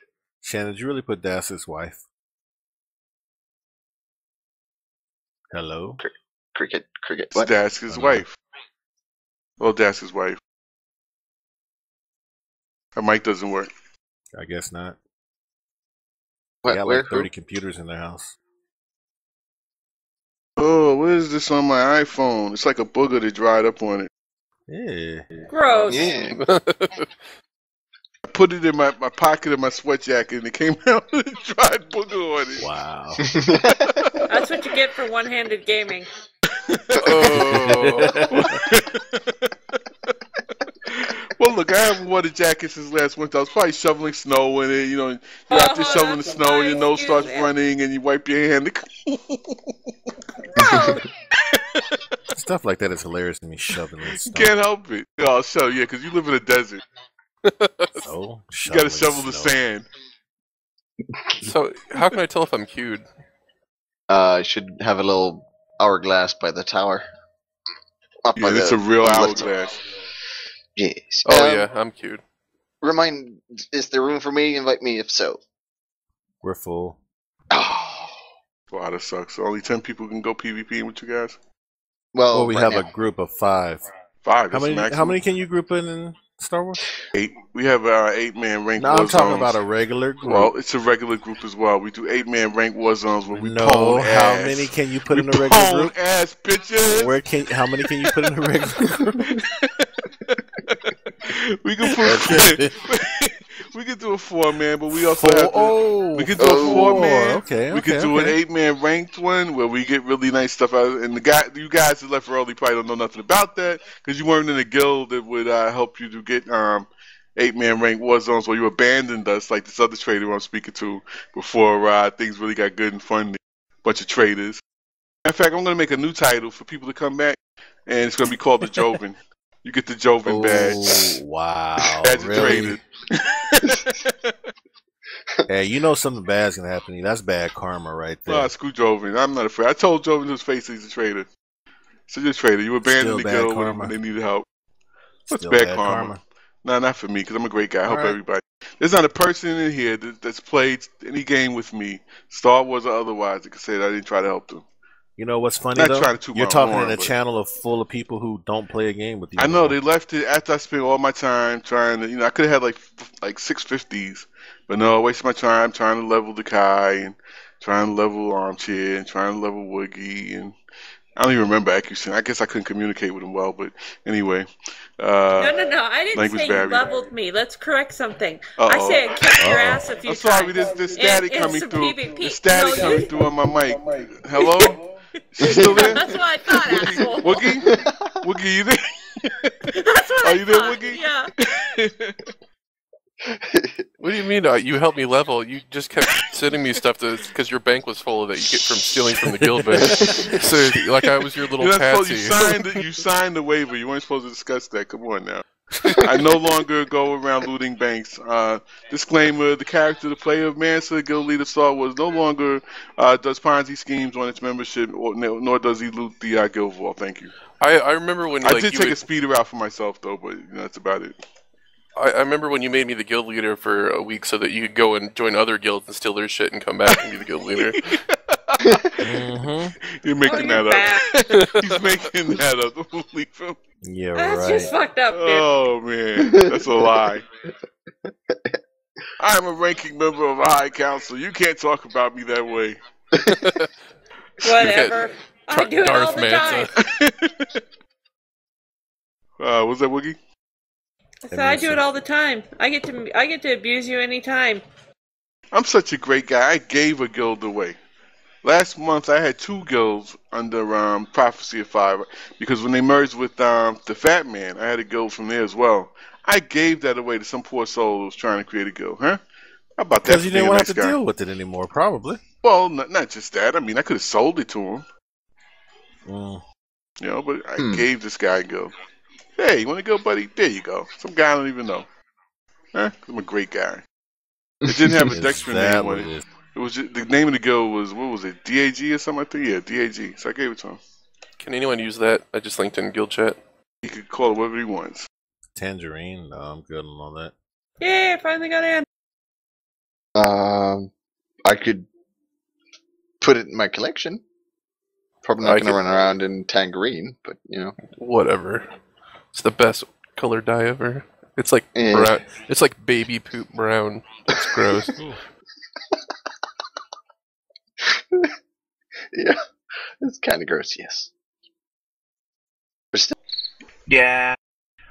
Shannon, did you really put Das's wife? Hello? cricket. It's What? Dask's wife. Well, Dask's wife. Her mic doesn't work. I guess not. What? They got Where? like 30 computers in their house. Oh, what is this on my iPhone? It's like a booger that dried up on it. Yeah. Gross. Yeah. I put it in my pocket of my sweat jacket, and it came out with a dried booger on it. Wow. That's what you get for one-handed gaming. Oh. Well, look, I haven't worn a jacket since last winter. I was probably shoveling snow in it. You're out there shoveling the that's snow, and your nice, nose you starts man. running, and you wipe your hand. Stuff like that is hilarious to me, shoving You stuff. can't help it. Oh, so yeah, because you live in a desert. So, You got to shovel the sand. So, how can I tell if I'm queued? I should have a little hourglass by the tower. Up Yeah, by it's the a real left- hourglass. Yes. Oh, yeah, I'm queued. Is there room for me? Invite me if so. We're full. Oh. Wow, that sucks. Only 10 people can go PvP with you guys. Well, Well, we right have now. a group of 5. 5. How That's many? the maximum. How many can you group in Star Wars? 8. We have our 8-man ranked No, war I'm talking zones. about a regular group. Well, it's a regular group as well. We do 8-man ranked war zones where we No, pwn how ass. many can you put in a We regular pwn group? ass bitches. How many can you put in a regular group? We can put. We could do a 4-man, but we also have to. We could do a 4-man. Okay, we could do an 8-man ranked one where we get really nice stuff out. And you guys that left early probably don't know nothing about that because you weren't in a guild that would help you to get 8-man ranked war zones, where you abandoned us like this other trader I'm speaking to before things really got good and fun. Bunch of traders. In fact, I'm going to make a new title for people to come back, and it's going to be called the Joven. You get the Joven badge. Wow. Badge Really? traded. Hey, you know something bad's going to happen to you. That's bad karma right there. Nah, screw Joven. I'm not afraid. I told Joven to his face he's a traitor. So you're a traitor. You abandoned the guild when they needed help. What's bad karma? Nah, not for me, because I'm a great guy. I help everybody. There's not a person in here that's played any game with me, Star Wars or otherwise, that can say that I didn't try to help them. You know what's funny, Not though? trying to toot You're my talking horn, in a but- channel full of people who don't play a game with you. I know they left it after I spent all my time trying to. I could have had like 650s, but no, I wasted my time trying to level the Kai and trying to level Armchair and trying to level Woogie, and I don't even remember accuracy. I guess I couldn't communicate with him well, but anyway. No. I didn't language say barrier. you leveled me. Let's correct something. Uh-oh. I say I kicked your ass a few I'm sorry, times. there's static In coming some through. PvP. There's static No, coming through on my mic. Hello? She's still there? That's what I thought, asshole. Woogie? Woogie, you there? That's what Are I you there, thought. Woogie? What do you mean? You helped me level. You just kept sending me stuff because your bank was full that you get from stealing from the guild bank. So, like, I was your little You're not supposed- patsy. you signed the waiver. You weren't supposed to discuss that. Come on now. I no longer go around looting banks. Disclaimer: the character, the player of Mansa, guild leader Star Wars, no longer does Ponzi schemes on its membership, nor does he loot the guild vault. Thank you. I remember when I like, did you take would- a speeder out for myself though, but that's about it. I remember when you made me the guild leader for a week so that you could go and join other guilds and steal their shit and come back and be the guild leader. You're making that up. He's making that up. Don't believe him. Yeah, That's just fucked up, dude. Oh man, that's a lie. I'm a ranking member of a high council. You can't talk about me that way. Whatever. I do it all Darth the Mansa. time. Was that Woogie? So I do it all the time. I get to abuse you anytime. I'm such a great guy. I gave a guild away. Last month I had 2 guilds under Prophecy of 5 because when they merged with the Fat Man, I had a guild from there as well. I gave that away to some poor soul who was trying to create a guild, huh? How about that? Because you for being didn't a want nice to have to guy? deal with it anymore, probably. Well, not just that. I mean, I could have sold it to him. Mm. You know, but I gave this guy a guild. Hey, you want to go, buddy? There you go. Some guy I don't even know. Huh? I'm a great guy. It didn't have a Is Dexter that name what on it it. is? It was just, the name of the guild was, what was it, DAG or something like that? Yeah, DAG. So I gave it to him. Can anyone use that? I just linked in guild chat. He could call it whatever he wants. Tangerine? No, I'm good on all that. Yeah, I finally got in. I could put it in my collection. Probably not I going to could- run around in Tangerine, but you know. Whatever. It's the best color dye ever. It's like Yeah. brown. It's like baby poop brown. It's gross. Yeah, it's kind of gross, yes. But still, Yeah.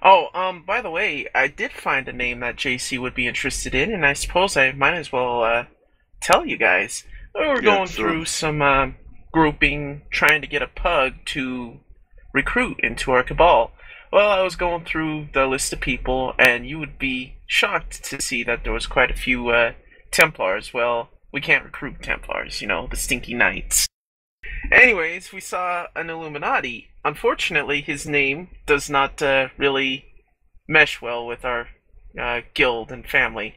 Oh, by the way, I did find a name that JC would be interested in, and I suppose I might as well tell you guys. We were going through some grouping, trying to get a pug to recruit into our cabal. Well, I was going through the list of people, and you would be shocked to see that there was quite a few Templars. Well, we can't recruit Templars, you know, the stinky knights. Anyways, we saw an Illuminati. Unfortunately, his name does not really mesh well with our guild and family.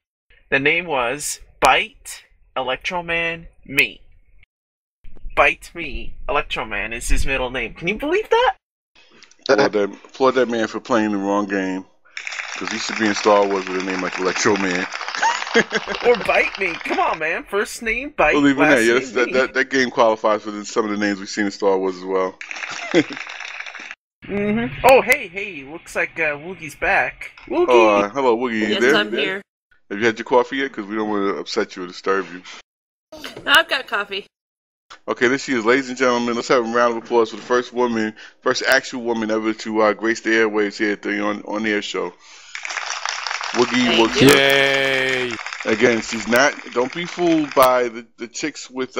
The name was Bite Electroman Me. Bite Me Electroman is his middle name. Can you believe that? Applaud that man for playing the wrong game. Because he should be in Star Wars with a name like Electro Man. Or Bite Me. Come on, man. First name, Bite, Well, even last that, yes, name, Me. that game qualifies for some of the names we've seen in Star Wars as well. Mm-hmm. Oh, hey, looks like Woogie's back. Woogie! Oh, hello, Woogie. You Yes, there? I'm here. Have you had your coffee yet? Because we don't want to upset you or disturb you. No, I've got coffee. Okay, this she is, ladies and gentlemen. Let's have a round of applause for the first actual woman ever to grace the airwaves here at the On Air show. Woogie Woogie. Yay! Again, she's not. Don't be fooled by the chicks with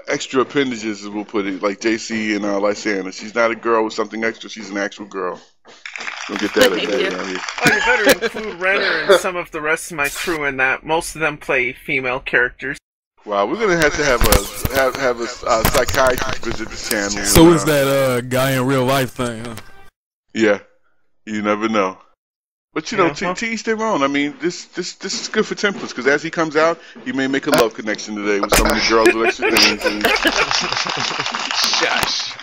extra appendages, as we'll put it, like JC and Lysandra. She's not a girl with something extra. She's an actual girl. Don't get that around here. Oh, you better include Renner and some of the rest of my crew in that. Most of them play female characters. Wow, we're gonna have to have a psychiatrist visit this channel. So is that guy in real life thing? Huh? Yeah, you never know. But you know, to each their own. I mean, this is good for Templars because as he comes out, he may make a love connection today with some of the girls with extra things. And... Shush.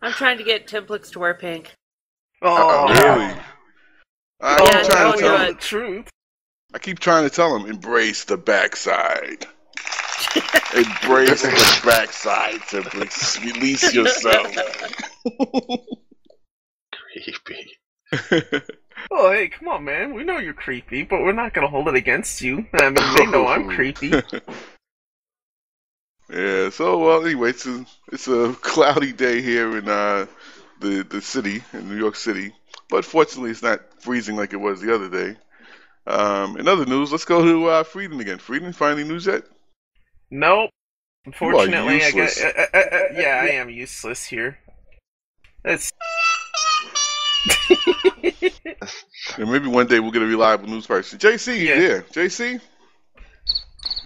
I'm trying to get Templix to wear pink. Oh, really? I keep trying to tell him the truth. I keep trying to tell him, embrace the backside. Embrace the backside, Templars. Release yourself. Creepy. Oh, hey, come on, man. We know you're creepy, but we're not gonna hold it against you. I mean, they know I'm creepy. Yeah. So, well, anyway, it's a cloudy day here in the city, in New York City. But fortunately, it's not freezing like it was the other day. In other news, let's go to Frieden again. Frieden, find any news yet? Nope. Unfortunately, I useless. yeah, I am useless here. It's. And maybe one day we'll get a reliable news person. JC, you there? JC?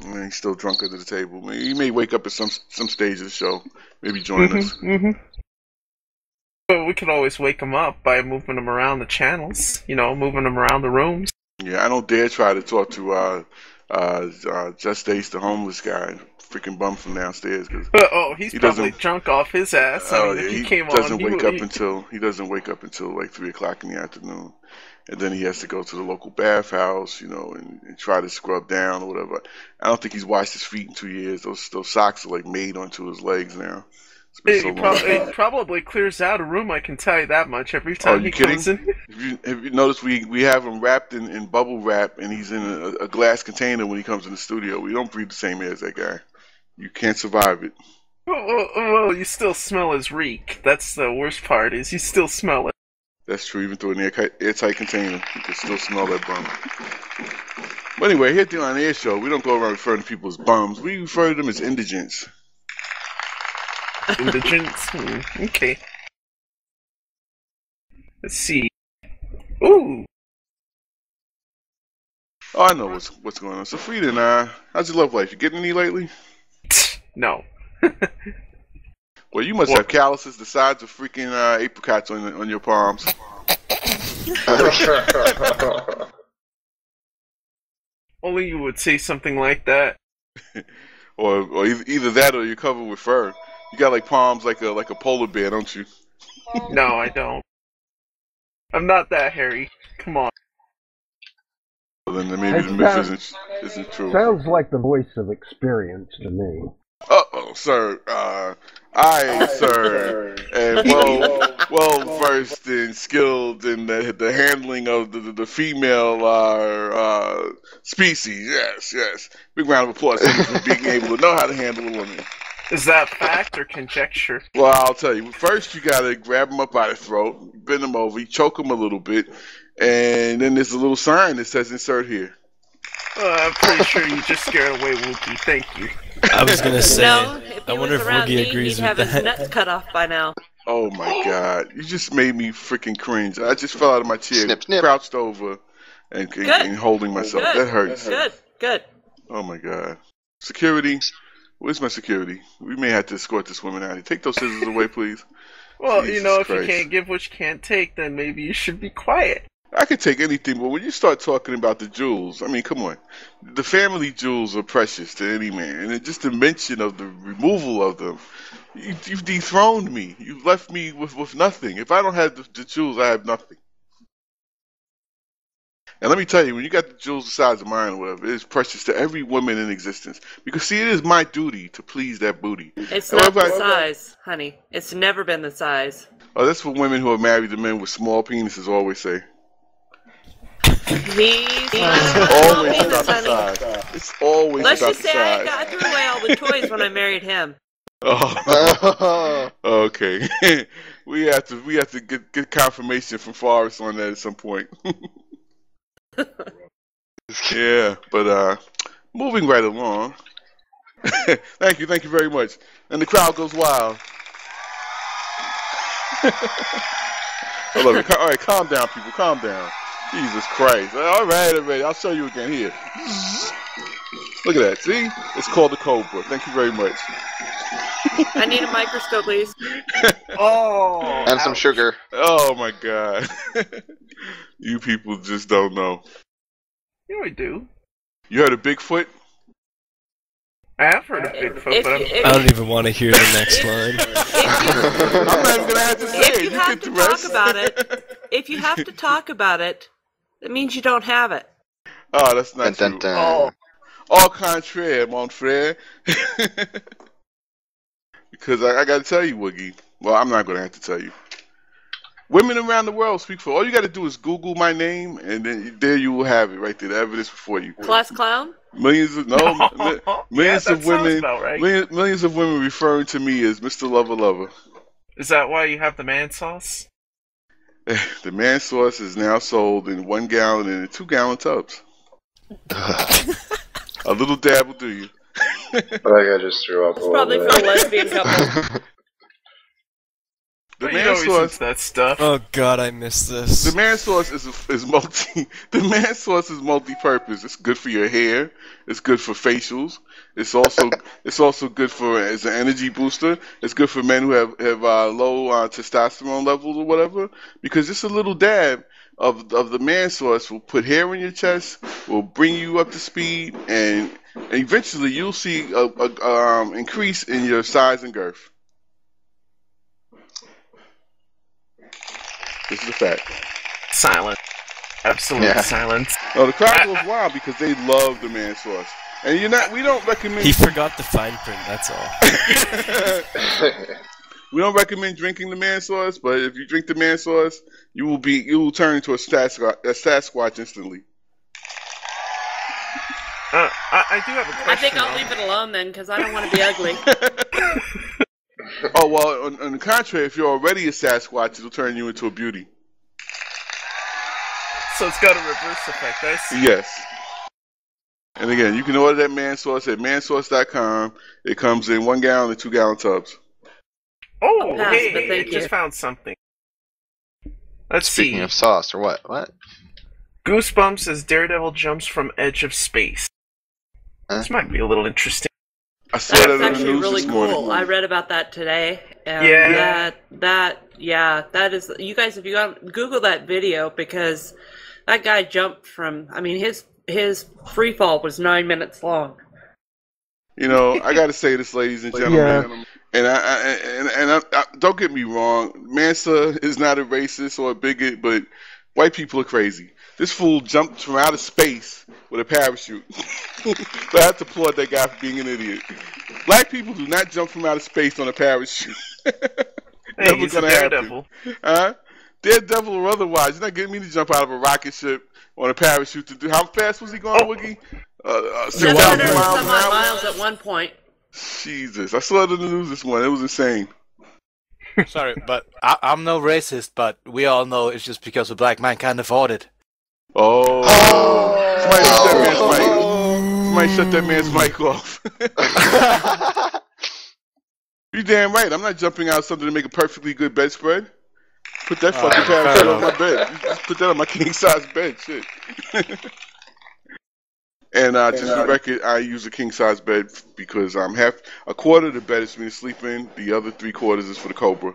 He's still drunk under the table. He may wake up at some stage of the show. Maybe join us. Mm-hmm. But we could always wake him up by moving him around the channels. You know, moving him around the rooms. Yeah, I don't dare try to talk to Just Ace, the homeless guy, freaking bum from downstairs. Cause he's probably drunk off his ass. I mean, if he came doesn't on, wake up until like 3:00 in the afternoon, and then he has to go to the local bathhouse, you know, and try to scrub down or whatever. I don't think he's washed his feet in 2 years. Those socks are like made onto his legs now. It probably clears out a room, I can tell you that much, every time he comes in. Have you noticed we have him wrapped in bubble wrap, and he's in a glass container when he comes in the studio. We don't breathe the same air as that guy. You can't survive it. Well, you still smell his reek. That's the worst part, is you still smell it. That's true, even through an airtight container, you can still smell that bum. But anyway, here at the On Air Show, we don't go around referring to people as bums. We refer to them as indigents. Indigents? Okay. Let's see. Ooh! Oh, I know what's going on. So, Frieden, how's your love life? You getting any lately? No. Well, you must have calluses the size of freaking apricots on your palms. Only you would say something like that. or either that or you're covered with fur. You got like palms like a polar bear, don't you? No, I don't. I'm not that hairy. Come on. Well, then maybe the myth isn't true. Sounds like the voice of experience to me. Uh-oh, sir. I, sir, am well versed and skilled in the handling of the female species. Yes. Big round of applause for being able to know how to handle a woman. Is that fact or conjecture? Well, I'll tell you. First, you gotta grab them up by the throat, bend them over, you choke them a little bit, and then there's a little sign that says "Insert here." I'm pretty sure you just scared away Wookie. Thank you. I was gonna say. No, if I wonder if Wookie agrees he'd with have his that. nuts cut off by now. Oh my God! You just made me freaking cringe. I just fell out of my chair, Snip, snip. crouched over, and holding myself. Good. That hurts. Good. Oh my God! Security. Where's my security? We may have to escort this woman out here. Take those scissors away, please. Well, Jesus you know, if Christ. you can't give what you can't take, then maybe you should be quiet. I could take anything, but when you start talking about the jewels, I mean, come on. The family jewels are precious to any man. And just the mention of the removal of them, you've dethroned me. You've left me with nothing. If I don't have the jewels, I have nothing. And let me tell you, when you got the jewels the size of mine or whatever, it is precious to every woman in existence. Because, see, it is my duty to please that booty. It's not the size, honey. It's never been the size. Oh, that's for women who are married to men with small penises always say. He's always about the size. It's always Let's about just the say size. I threw away all the toys when I married him. Oh, okay. we have to get confirmation from Forrest on that at some point. Yeah, but moving right along. Thank you very much. And the crowd goes wild. I love it. All right, calm down, people. Calm down. Jesus Christ. All right. I'll show you again. Here. Look at that. See? It's called the Cobra. Thank you very much. I need a microscope, please. Oh. And some sugar. Oh, my God. You people just don't know. Yeah, we do. You heard of Bigfoot? I have heard of Bigfoot, but I don't even want to hear the next line. I'm not even going to have to say it. If you have to talk about it, that means you don't have it. Oh, that's not true. Oh. Au contraire, mon frère. Because I got to tell you, Woogie. Well, I'm not going to have to tell you. Women around the world speak for. All you got to do is Google my name, and then there you will have it right there, the evidence before you. Class clown? Millions of millions of women, right. millions of women referring to me as Mr. Lover Lover. Is that why you have the man sauce? The man sauce is now sold in 1 gallon and in 2 gallon tubs. A little dab will do you. I think I just threw up. It's probably for a lesbian couple. The man sauce, that stuff. Oh God, I missed this. The man sauce is multi. The man sauce is multi-purpose. It's good for your hair. It's good for facials. It's also good for as an energy booster. It's good for men who have low testosterone levels or whatever. Because just a little dab of the man sauce will put hair in your chest, will bring you up to speed, and eventually you'll see a increase in your size and girth. This is a fact. Silent. Absolute silence. No, the crowd goes wild because they love the man sauce. And we don't recommend... He forgot the fine print, that's all. We don't recommend drinking the man sauce, but if you drink the man sauce, you will turn into a Sasquatch instantly. I do have a question. I think I'll leave it alone then, because I don't want to be ugly. Oh, well, on the contrary, if you're already a Sasquatch, it'll turn you into a beauty. So it's got a reverse effect, I see. Yes. And again, you can order that man sauce at mansauce.com. It comes in 1 gallon and 2 gallon tubs. Oh, pass, hey, but thank I just you. found something. Let's Speaking see. of sauce, or what? What? Goosebumps as Daredevil jumps from edge of space. This might be a little interesting. I saw that That's in the actually news really this morning. cool. I read about that today. Yeah. That is. You guys, if you Google that video, because that guy jumped from. I mean, his free fall was 9 minutes long. You know, I got to say this, ladies and gentlemen. And I don't get me wrong. Mansa is not a racist or a bigot, but white people are crazy. This fool jumped from outer space with a parachute. So I have to applaud that guy for being an idiot. Black people do not jump from outer space on a parachute. Hey, he's a daredevil. Daredevil or otherwise. You're not getting me to jump out of a rocket ship on a parachute to do. How fast was he going, Woogie? 700 some odd miles at one point. Jesus. I saw it in the news this morning. It was insane. Sorry, but I'm no racist, but we all know it's just because a black man can't afford it. Oh. Somebody shut that man's mic off. You damn right. I'm not jumping out something to make a perfectly good bedspread. Put that fucking parachute on my bed. Just put that on my king size bed. Shit. And just for the record, I use a king size bed because a quarter of the bed is for me to sleep in. The other 3/4 is for the Cobra.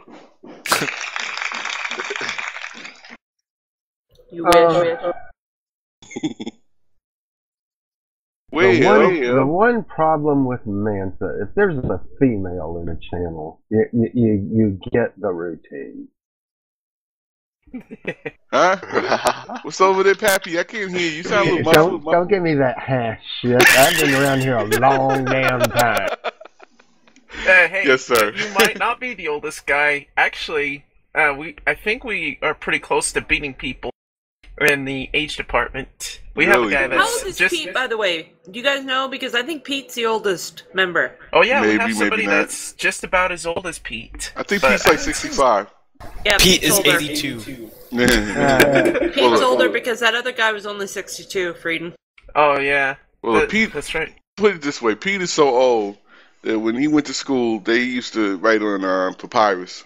You wish. The one problem with Mansa, if there's a female in a channel, you get the routine. Huh? What's over there, Pappy? I can't hear you. You sound a little muffled. Don't give me that hash shit. I've been around here a long damn time. Hey, yes, sir. You might not be the oldest guy. Actually, I think we are pretty close to beating people in the age department. We have a guy that's How old is Pete, by the way? Do you guys know? Because I think Pete's the oldest member. Oh yeah, maybe, we have somebody maybe not. that's just about as old as Pete. I think Pete's like 65. Yeah, Pete Pete's is older. 82. Pete's older because that other guy was only 62, Frieden. Oh yeah. Well, Pete. That's right. Put it this way: Pete is so old that when he went to school, they used to write on papyrus.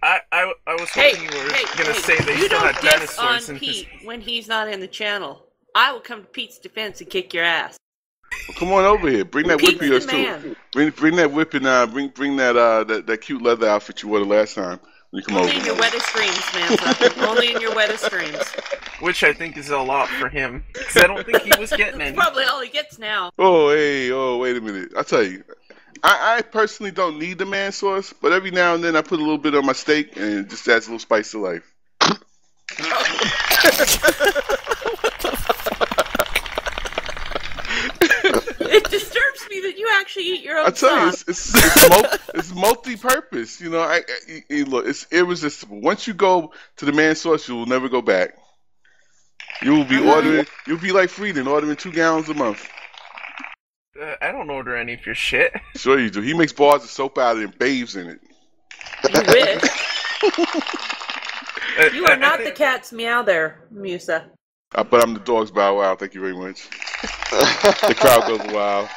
I was hoping you were gonna say they you still don't had diss on dinosaurs in his... Pete when he's not in the channel. I will come to Pete's defense and kick your ass. Well, come on over here. Bring that Pete's whip of yours the too. man. Bring that whip and bring that cute leather outfit you wore the last time when you come Only over. in your wettest dreams, Mansa. Only in your wettest dreams. Which I think is a lot for him, because I don't think he was getting any. Probably all he gets now. Wait a minute. I'll tell you. I personally don't need the man sauce, but every now and then I put a little bit on my steak and it just adds a little spice to life. It disturbs me that you actually eat your own I tell you, sauce. it's multi-purpose. You know, look, it's irresistible. Once you go to the man sauce, you will never go back. You will be ordering. You'll be like Frieden, ordering 2 gallons a month. I don't order any of your shit. Sure you do. He makes bars of soap out of it and bathes in it. You wish. You are not the cat's meow there, Musa. But I'm the dog's bow wow. Thank you very much. The crowd goes wild.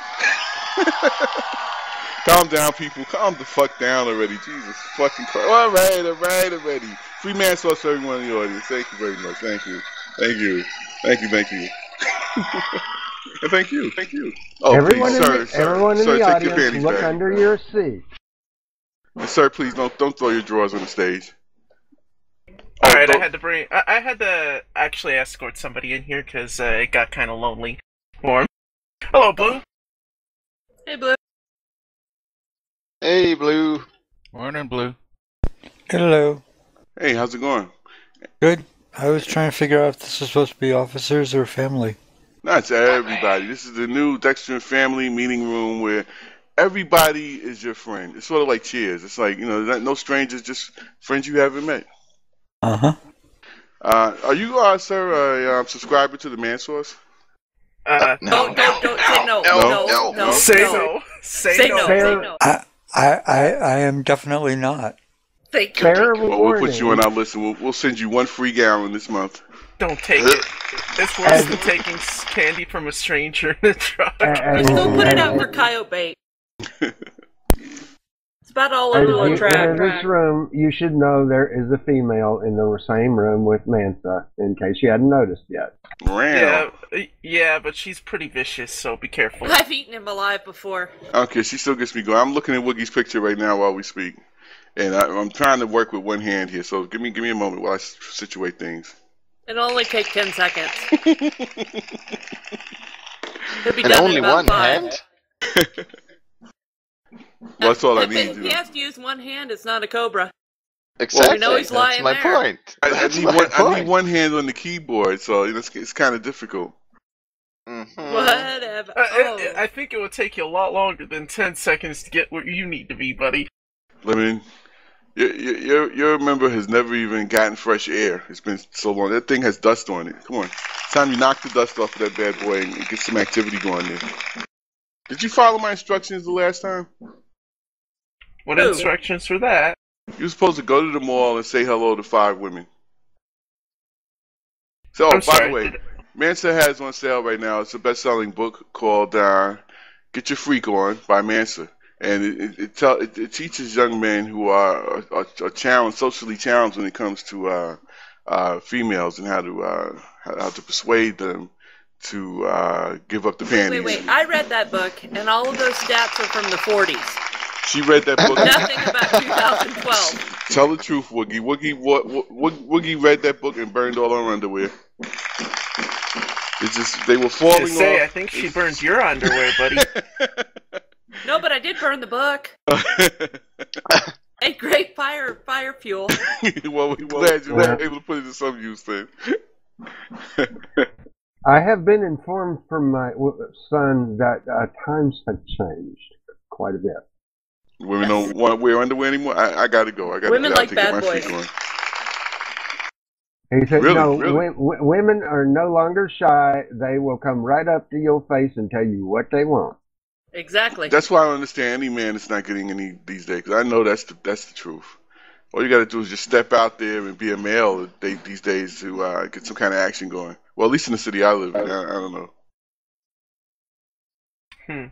Calm down, people. Calm the fuck down already. Jesus fucking Christ. All right already. Free man sauce for everyone in the audience. Thank you very much. Thank you. And thank you. Oh, everyone please, everyone in sir, the take your audience, panties look back. under your seat. And sir, please don't throw your drawers on the stage. Alright, I had to actually escort somebody in here because it got kind of lonely for him. Hello, Blue. Hey, Blue. Hey, Blue. Morning, Blue. Hello. Hey, how's it going? Good. I was trying to figure out if this was supposed to be officers or family. No, it's everybody. This is the new Dexter and Family meeting room where everybody is your friend. It's sort of like Cheers. It's like, no strangers, just friends you haven't met. Uh-huh. Are you, sir, a subscriber to the Man Source? No. Don't say no. Say no. I am definitely not. Thank you. Well, we'll put you on our list and we'll send you 1 free gallon this month. Don't take it. It's worse than taking candy from a stranger in a truck. Just go put it out for coyote bait. It's about all over the track. In this room, you should know there is a female in the same room with Mansa, in case you hadn't noticed yet. Yeah, but she's pretty vicious, so be careful. I've eaten him alive before. Okay, she still gets me going. I'm looking at Woogie's picture right now while we speak. And I'm trying to work with one hand here, so give me a moment while I situate things. It'll only take 10 seconds. He'll be and done only in about one 5. hand? Well, that's all I If need. he has to use one hand, it's not a cobra. Exactly. We know he's lying That's my there. point. I need one hand on the keyboard, so it's kind of difficult. Whatever. I think it would take you a lot longer than 10 seconds to get where you need to be, buddy. Lemon, your member has never even gotten fresh air. It's been so long. That thing has dust on it. Come on. It's time you knock the dust off of that bad boy and get some activity going there. Did you follow my instructions the last time? What instructions for that? You were supposed to go to the mall and say hello to 5 women. So, I'm by sorry, the way, Mansa has on sale right now. It's a best-selling book called Get Your Freak On by Mansa. And it teaches young men who are challenged, socially challenged when it comes to females and how to persuade them to give up the panties. Wait. I read that book, and all of those stats are from the 40s. She read that book. Nothing about 2012. Tell the truth, Woogie. Woogie read that book and burned all her underwear. They were falling off. I think she burned your underwear, buddy. No, but I did burn the book. A great fire fuel. Well, we're glad you were able to put it to some use then. I have been informed from my son that times have changed quite a bit. Women don't want to wear underwear anymore. I gotta go. Women like bad boys. He said, Really? no, Really? women are no longer shy. They will come right up to your face and tell you what they want. Exactly. That's why I don't understand any man that's not getting any these days. 'Cause I know that's the truth. All you got to do is just step out there and be a male these days to get some kind of action going. Well, at least in the city I live in. I don't know.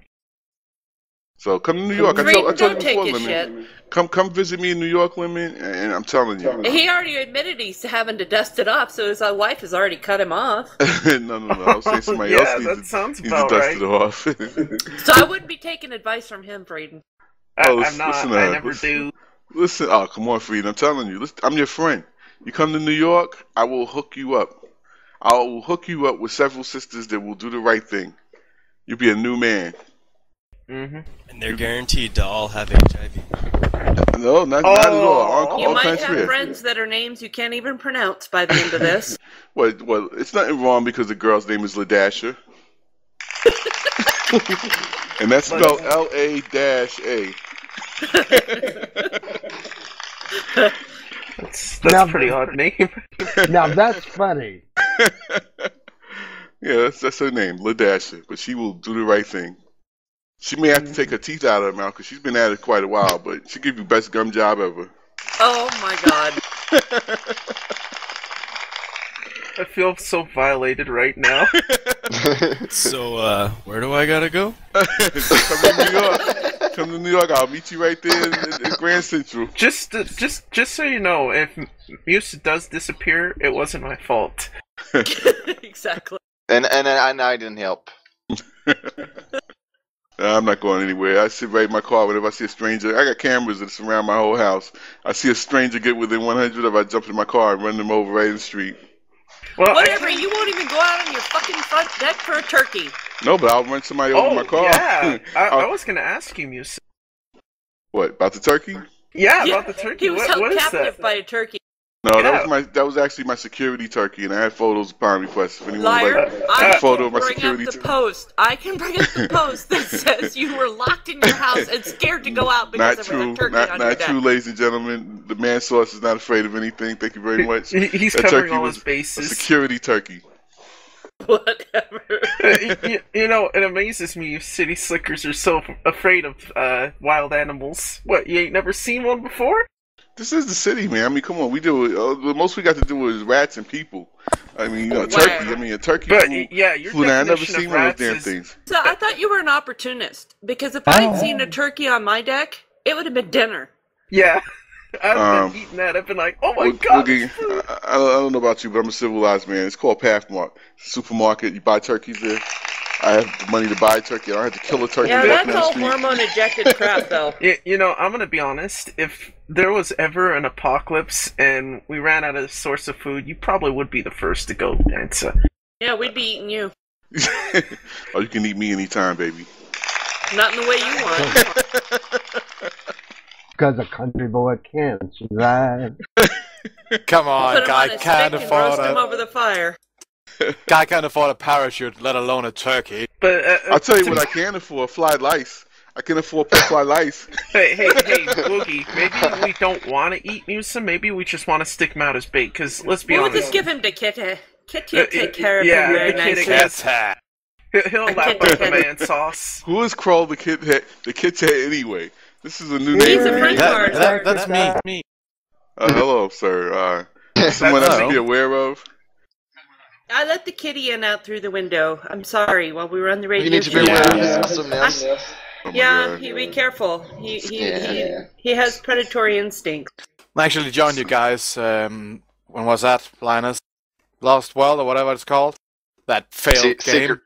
So come to New York. I told you don't take before, his Lemon. Come visit me in New York, Lemon, and I'm telling you. He already admitted he's having to dust it off, so his wife has already cut him off. No. I was saying somebody else needs to dust it off. So I wouldn't be taking advice from him, Braden. I'm not. I never do. Listen, oh, come on, Frieden. I'm telling you. Listen, I'm your friend. You come to New York, I will hook you up. I will hook you up with several sisters that will do the right thing. You'll be a new man. Mm-hmm. And they're guaranteed to all have HIV. No, not at all. You might have friends that are names you can't even pronounce by the end of this. Well, it's nothing wrong because the girl's name is Ladasha. And that's spelled L-A-A. That's a pretty odd name. Now that's funny. Yeah, that's her name, Ladasha. But she will do the right thing. She may have to take her teeth out of her mouth because she's been at it quite a while, but she'll give you best gum job ever. Oh my god. I feel so violated right now. So, where do I gotta go? Come to New York. Come to New York. I'll meet you right there in Grand Central. Just so you know, if Muse does disappear, it wasn't my fault. Exactly. And I didn't help. I'm not going anywhere. I sit right in my car whenever I see a stranger. I got cameras that surround my whole house. I see a stranger get within 100 of I jump in my car and run them over right in the street. Well, whatever, you won't even go out on your fucking front deck for a turkey. No, but I'll run somebody over my car. Yeah, I was going to ask you, Muse. What, about the turkey? Yeah, about the turkey. He was held captive by a turkey. No, that was actually my security turkey, and I had photos upon request. If anyone Liar! would like a photo of my security turkey. I can bring up the post that says you were locked in your house and scared to go out because there was a turkey on your deck. Not true, ladies and gentlemen. The man source is not afraid of anything. Thank you very much. He's covering all his bases. A security turkey. Whatever. You know, it amazes me. You city slickers are so afraid of wild animals. What? You ain't never seen one before? This is the city, man. I mean, come on. We do the most we got to do is rats and people. I mean, turkey. I mean, a turkey. But flew down. I never seen one of those damn things. So I thought you were an opportunist because if I'd seen a turkey on my deck, it would have been dinner. Yeah, I'd been eating that. I've been like, oh my god. I don't know about you, but I'm a civilized man. It's called Pathmark supermarket. You buy turkeys there. I have the money to buy a turkey. I don't have to kill a turkey. Yeah, that's all hormone-injected crap, though. You know, I'm going to be honest. If there was ever an apocalypse and we ran out of a source of food, you probably would be the first to go, Nansa. Yeah, we'd be eating you. Oh, you can eat me anytime, baby. Not in the way you want. Because a country boy can't survive. Come on, guy can't afford him over the fire. Guy can't afford a parachute, let alone a turkey. But I'll tell you what I can afford: fly lice. I can afford fly lice. Hey, Boogie. Maybe we don't want to eat Musa. Maybe we just want to stick him out as bait. Because let's be honest. We'll just give him to Kitty. Kitty will take care of him very nicely. He'll lap up the man sauce. Who is Kroll the kid's head anyway? This is a new name. He's a friend of ours. That's me. Hello, sir. Someone I should be aware of. I let the kitty in out through the window. I'm sorry. While we were on the radio. You need to be aware of his awesomeness. Yeah, be careful. He has predatory instincts. I actually joined you guys. When was that, Linus? Lost World or whatever it's called. That failed game.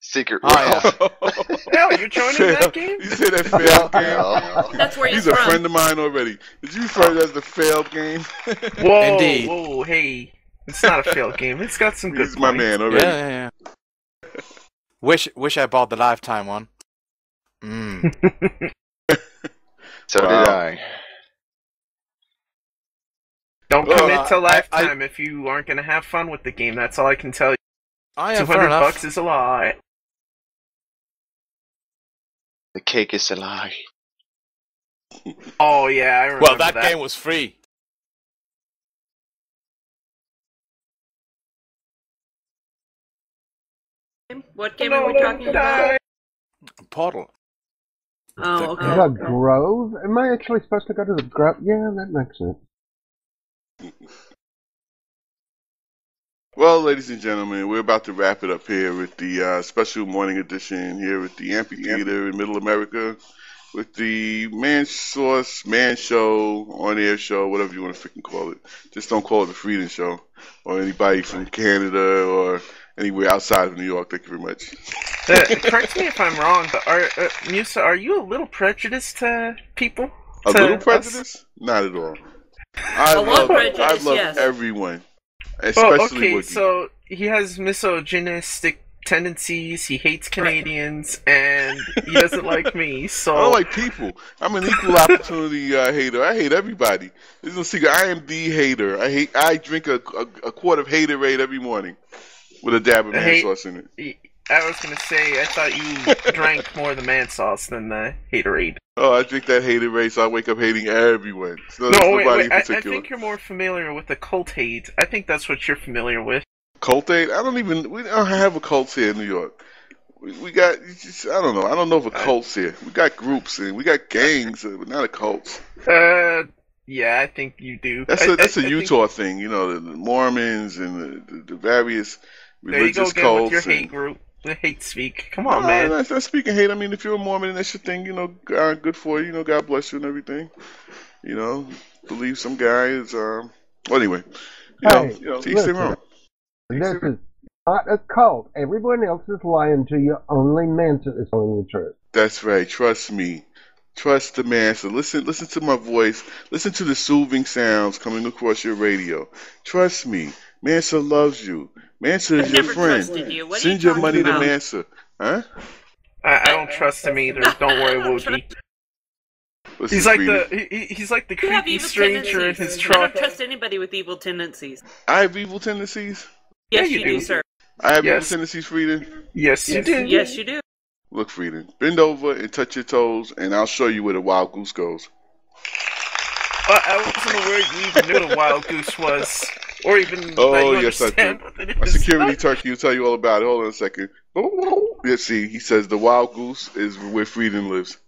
Secret World. Oh, yeah. Hell, you're joining that game? You said that failed game? That's where he's a friend of mine already. Did you refer to it as the failed game? Whoa, Indeed. Whoa, hey. It's not a failed game. It's got some good He's my man already. Yeah. Wish I bought the Lifetime one. So did I. Don't commit to lifetime if you aren't going to have fun with the game. That's all I can tell you. $200 is a lot. The cake is a lie. Oh yeah, I remember Well, that game was free. What game are we talking about? Portal. Oh, okay. The Grove? Am I actually supposed to go to the Grove? Yeah, that makes sense. Well, ladies and gentlemen, we're about to wrap it up here with the special morning edition here at the Amphitheater in Middle America with the Man Source, Man Show, On-Air Show, whatever you want to freaking call it. Just don't call it the Freedom Show or anybody from Canada or anywhere outside of New York. Thank you very much. Correct me if I'm wrong, but Musa, are you a little prejudiced to people? A little prejudiced? Not at all. I love everyone. Especially okay, so he has misogynistic tendencies, he hates Canadians, and he doesn't like me, so... I don't like people. I'm an equal opportunity hater. I hate everybody. There's no secret. I am the hater. I drink a quart of Haterade every morning with a dab of man sauce in it. I was going to say, I thought you drank more of the man sauce than the Haterade. Oh, I drink that Haterade, so I wake up hating everyone. So wait. I think you're more familiar with the cult hate. I think that's what you're familiar with. Cult hate? We don't have a cult here in New York. We got, I don't know. I don't know if a cult's here. We got groups and we got gangs, but not a cult. Yeah, I think you do. That's a Utah thing, you know, the Mormons and the various religious there you go again cults. With your hate group. The hate speak. Come on, man. That's not speaking hate. I mean, if you're a Mormon and that's your thing, you know, good for you. You know, God bless you and everything. You know, believe some guy is. Well, anyway, you know, teach them wrong. This is not a cult. Everyone else is lying to you. Only Mansa is telling the truth. That's right. Trust me. Trust the Mansa. Listen to my voice. Listen to the soothing sounds coming across your radio. Trust me. Mansa loves you. Mansa is your friend. Send your money to Mansa. Huh? I don't trust him either. Don't worry, Wookie. He's like the creepy stranger in his truck. I don't trust anybody with evil tendencies. I have evil tendencies? Yes, you do, sir. I have evil tendencies, Frieden? Yes, you do. Yes, you do. Look, Frieden, bend over and touch your toes, and I'll show you where the wild goose goes. I wasn't aware you even knew what a wild goose was. Or even yes, I do. My security turkey will tell you all about it. Hold on a second. Let's see. He says the wild goose is where Frieden lives.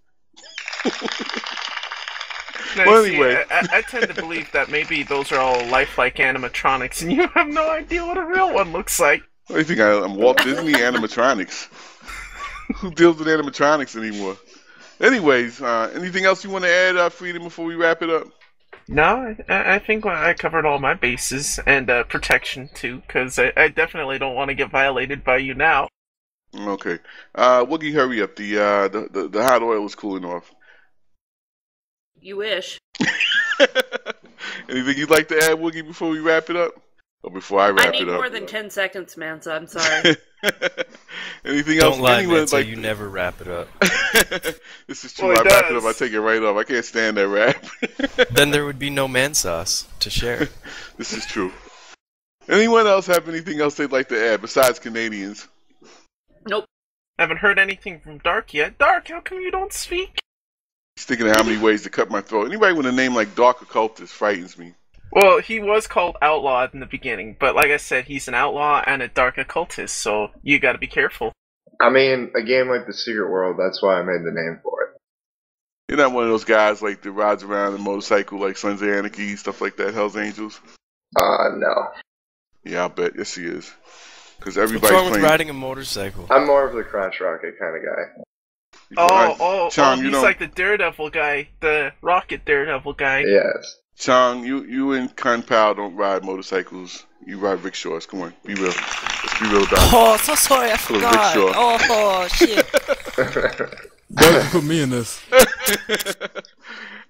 Well, anyway, I tend to believe that maybe those are all lifelike animatronics, and you have no idea what a real one looks like. What do you think? I'm Walt Disney animatronics. Who deals with animatronics anymore? Anyways, anything else you want to add, Frieden, before we wrap it up? No, I think I covered all my bases, and protection too, because I definitely don't want to get violated by you now. Okay, Woogie, hurry up. The hot oil is cooling off. You wish. Anything you'd like to add, Woogie, before we wrap it up? Or before I wrap it up? I need more than 10 seconds, man, so I'm sorry. Anything else? Don't lie, man, so you never wrap it up. This is true. I wrap it up, I take it right off. I can't stand that rap. Then there would be no man sauce to share. This is true. Anyone else have anything else they'd like to add besides Canadians? Nope. Haven't heard anything from Dark yet. Dark, how come you don't speak? Just thinking of how many ways to cut my throat. Anybody with a name like Dark Occultist frightens me. Well, he was called Outlaw in the beginning, but like I said, he's an outlaw and a dark occultist, so you gotta be careful. I mean, a game like The Secret World, that's why I made the name for it. You're not one of those guys like that rides around a motorcycle like Sons of Anarchy, stuff like that, Hell's Angels? No. Yeah, I bet. Yes, he is. Because everybody's What's wrong with riding a motorcycle? I'm more of the crotch rocket kind of guy. He's like the Daredevil guy, the Rocket Daredevil guy. Yes. Chong, you and Kung Pao don't ride motorcycles. You ride rickshaws. Come on, be real. Let's be real about it. Oh, so sorry, I forgot. Oh, shit. Why you put me in this?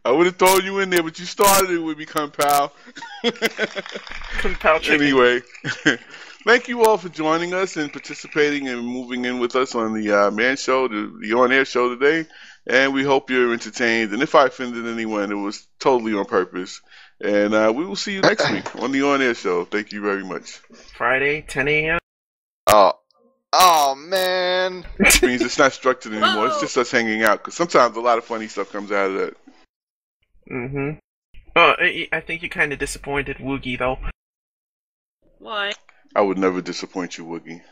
I would have thrown you in there, but you started it with me, Kung Pao. Kung Pao chicken. Anyway, thank you all for joining us and participating and moving in with us on the Man Show, the on-air show today. and we hope you're entertained. And if I offended anyone, it was totally on purpose. And we will see you next week on the On Air Show. Thank you very much. Friday, 10 a.m. Oh man! Which means it's not structured anymore. It's just us hanging out. Because sometimes a lot of funny stuff comes out of that. Mm-hmm. Oh, I think you kind of disappointed Woogie, though. Why? I would never disappoint you, Woogie.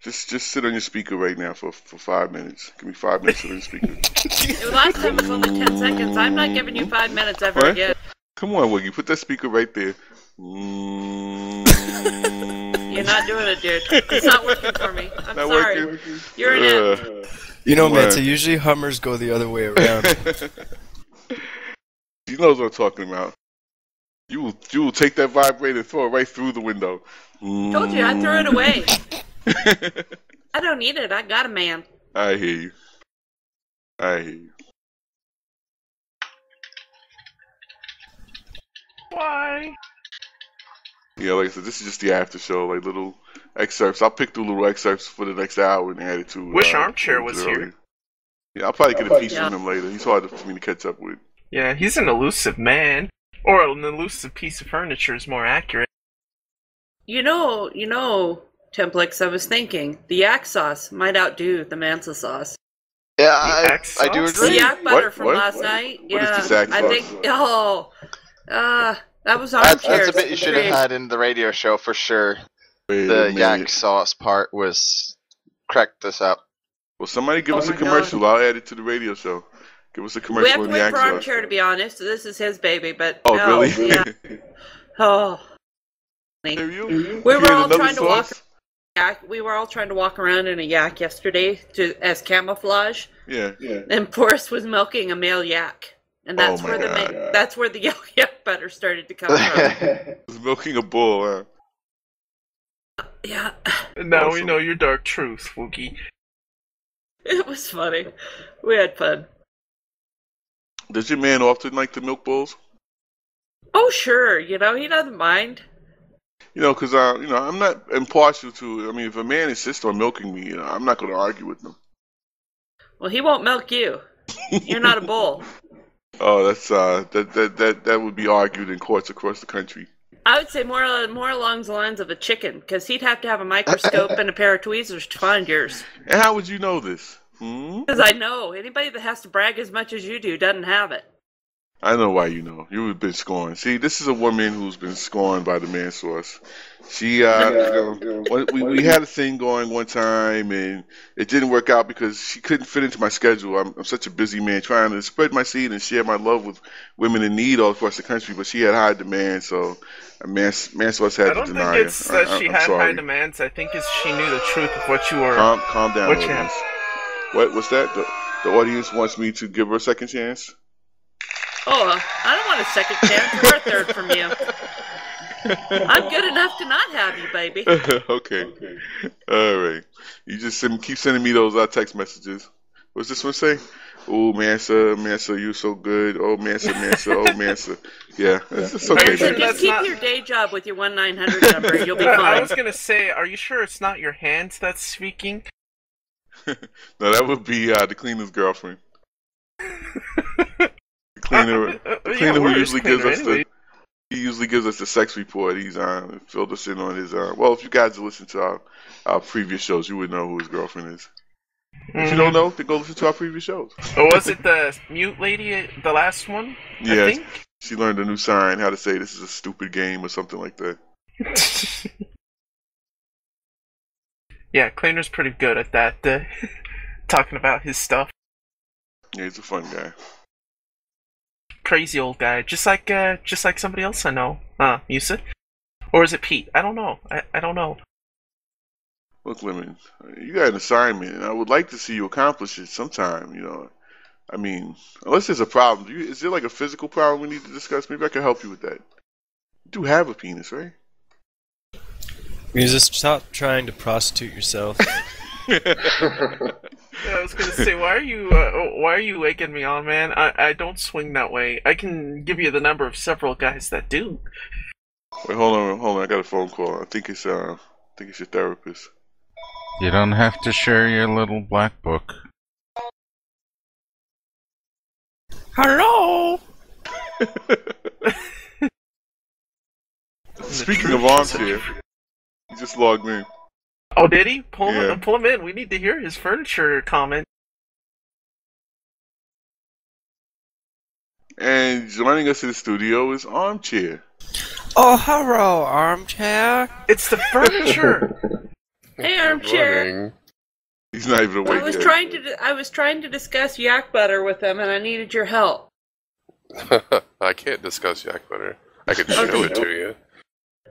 Just sit on your speaker right now for 5 minutes. Give me 5 minutes on your speaker. Last time it was only 10 seconds. I'm not giving you 5 minutes ever What? again. Come on, Woogie. Put that speaker right there. You're not doing it, dude. It's not working for me. I'm Not sorry. working? You're an F. You know, Come on. Manta, usually Hummers go the other way around. He knows what I'm talking about. You will take that vibrator and throw it right through the window. Told you, I threw it away. I don't need it. I got a man. I hear you. Why? Yeah, like I said, this is just the after show, like little excerpts. I'll pick through little excerpts for the next hour and add it to. Wish Armchair was here. Yeah, I'll probably get a piece from him later. He's hard for me to catch up with. Yeah, he's an elusive man. Or an elusive piece of furniture is more accurate. You know, Templix, I was thinking, the yak sauce might outdo the Mansa sauce. Yeah, I do agree. The yak butter from What? last night. What is Yeah, this yak I sauce? think. That was That's Armchair's a bit you should have had in the radio show for sure. The yak sauce part cracked this up. Well, somebody give us a commercial. I'll add it to the radio show. Give us a We commercial have to on the wait yak for sauce. Armchair to be honest. This is his baby, but Oh, no, really? yeah. Oh. We were all trying to walk. We were all trying to walk around in a yak yesterday as camouflage. Yeah. And Boris was milking a male yak, and that's Oh my where that's where the yak butter started to come from. Was milking a bull, huh? Yeah. Now we know your dark truth, Woogie. It was funny. We had fun. Does your man often like to milk bulls? Oh sure, he doesn't mind. Because I'm not impartial to. I mean, if a man insists on milking me, I'm not going to argue with them. Well, he won't milk you. You're not a bull. Oh, that's that would be argued in courts across the country. I would say more along the lines of a chicken, because he'd have to have a microscope and a pair of tweezers to find yours. And how would you know this? Because I know anybody that has to brag as much as you do doesn't have it. I know why you know. You've been scorned. See, this is a woman who's been scorned by the man source. She, we had a thing going one time, and it didn't work out because she couldn't fit into my schedule. I'm such a busy man trying to spread my seed and share my love with women in need all across the country, but she had high demand, so a man source had to deny her. I don't think it's that she I'm had sorry. high demands. I think it's she knew the truth of what you were. Calm down, what you audience. What's that? The audience wants me to give her a second chance? Oh, I don't want a second chance or a third from you. I'm good enough to not have you, baby. Okay. All right. You just keep sending me those text messages. What's this one say? Oh, Mansa, you're so good. Oh, Mansa, oh, Mansa. Yeah, it's okay. So baby. just keep your day job with your 1-900 number. You'll be fine. I was gonna say, are you sure it's not your hands that's speaking? No, that would be the cleaner's girlfriend. The cleaner who usually gives us he usually gives us the sex report. He's filled us in on his. Well, if you guys listen to our previous shows, you would know who his girlfriend is. If you don't know, then go listen to our previous shows. Or was it the mute lady, the last one? Yeah, I think? she learned a new sign, how to say this is a stupid game or something like that. Yeah, Cleaner's pretty good at that, talking about his stuff. Yeah, he's a fun guy. Crazy old guy, just like somebody else I know. Musa? Or is it Pete? I don't know. I don't know. Look, Lemon, you got an assignment, and I would like to see you accomplish it sometime, I mean, unless there's a problem. Is there like a physical problem we need to discuss? Maybe I can help you with that. You do have a penis, right? Musa, stop trying to prostitute yourself. Yeah, I was gonna say, why are you egging me on, man? I don't swing that way. I can give you the number of several guys that do. Wait, hold on. I got a phone call. I think it's your therapist. You don't have to share your little black book. Hello. Speaking of armchair, he just logged in. Oh, did he? Pull him in. We need to hear his furniture comment. And joining us in the studio is Armchair. Oh, hello, Armchair. It's the furniture. Hey, Armchair. He's not even awake. I was trying to discuss yak butter with him, and I needed your help. I can't discuss yak butter. I can show it to you.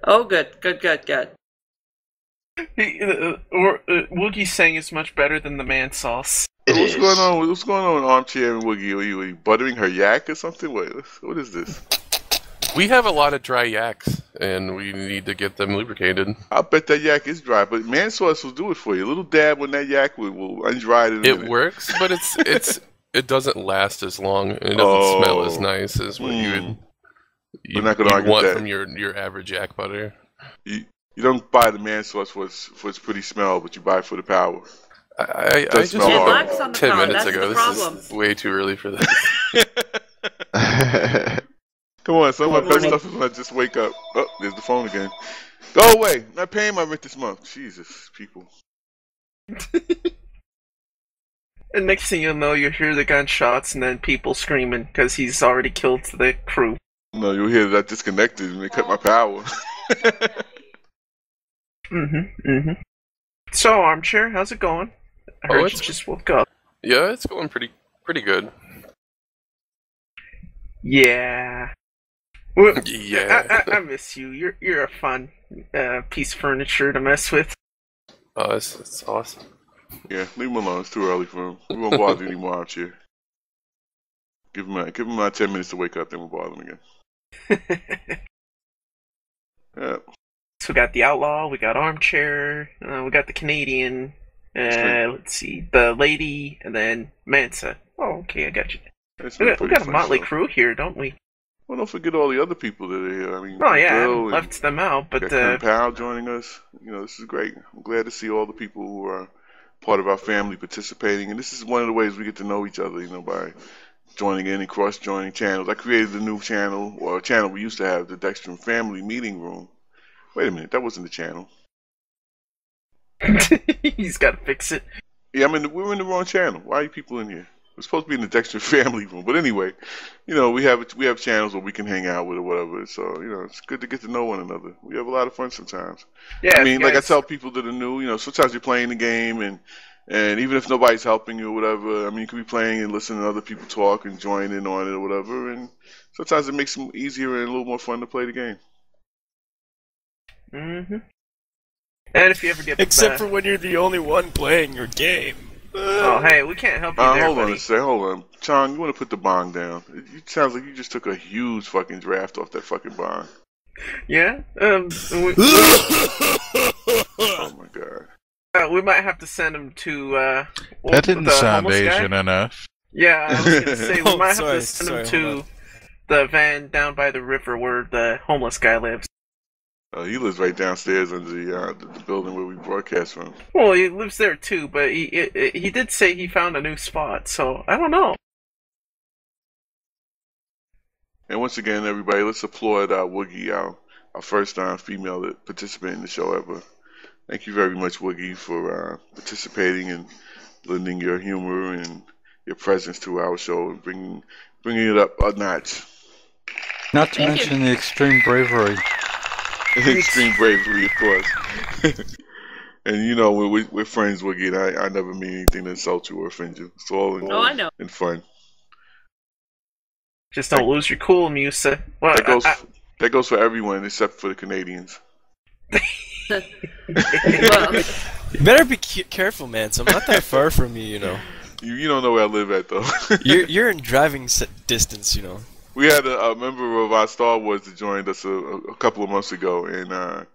Oh, good. Woogie's saying it's much better than the man sauce. What's going on? What's going on with Armchair and Woogie? Are you buttering her yak or something? What is this? We have a lot of dry yaks, and we need to get them lubricated. I bet that yak is dry, but man sauce will do it for you. A little dab on that yak will undry it. It works, but it doesn't last as long, and it doesn't smell as nice as what you'd want from your average yak butter. You don't buy the man sauce for its pretty smell, but you buy it for the power. I just on 10 minutes That's ago. the This problem. is way too early for this. Come on, some of my best stuff is when I just wake up. Oh, there's the phone again. Go away. I'm not paying my rent this month. Jesus, people. And next thing you'll know, you hear the gunshots and then people screaming because he's already killed the crew. No, you'll hear that I disconnected and they cut my power. So, Armchair, how's it going? I heard you just woke up. Yeah, it's going pretty good. Yeah. Well, Yeah. I miss you. You're a fun piece of furniture to mess with. Oh, that's awesome. Yeah, leave him alone. It's too early for him. We won't bother you anymore, Armchair. Give him 10 minutes to wake up, then we'll bother him again. Yeah. So we got the Outlaw, we got Armchair, we got the Canadian, let's see, the Lady, and then Mansa. Oh, okay, I got you. We got a motley crew here, don't we? Well, don't forget all the other people that are here. I mean, Oh yeah, I Bill haven't left them out, but got Kern Powell joining us. You know, this is great. I'm glad to see all the people who are part of our family participating, and this is one of the ways we get to know each other. You know, by joining in and cross-joining channels. I created a new channel, or a channel we used to have, the Dextrum Family Meeting Room. Wait a minute, that wasn't the channel. He's got to fix it. Yeah, we're in the wrong channel. Why are you people in here? We're supposed to be in the Dexter Family Room. But anyway, you know, we have channels where we can hang out with or whatever. So, you know, it's good to get to know one another. We have a lot of fun sometimes. Yeah, I mean, like I tell people that are new, you know, sometimes you're playing the game and even if nobody's helping you or whatever, I mean, you could be playing and listening to other people talk and join in on it or whatever. And sometimes it makes it easier and a little more fun to play the game. Mm-hmm. And if you ever get Except for when you're the only one playing your game. Oh, hey, we can't help you there, hold buddy. on a second. Hold on. Chong, you want to put the bong down. It sounds like you just took a huge fucking draft off that fucking bong. Yeah? Oh my god. We might have to send him to, That didn't the sound homeless guy. Asian enough. Yeah, I was gonna say, we might have sorry, to send him hold to the van down by the river where the homeless guy lives. He lives right downstairs under the building where we broadcast from. Well, he lives there too, but he did say he found a new spot, so I don't know. And once again, everybody, let's applaud Woogie, our first female that participated in the show ever. Thank you very much, Woogie, for participating and lending your humor and your presence to our show and bringing it up a notch. Not to mention the extreme bravery. Extreme bravery, of course. And you know, we're friends, Woogie, and I never mean anything to insult you or offend you. It's all in fun. Just don't lose your cool, Musa. Well, that goes for everyone except for the Canadians. You better be careful, man. So I'm not that far from you, you know. You don't know where I live at, though. you're in driving distance, you know. We had a member of our Star Wars that joined us a couple of months ago, and I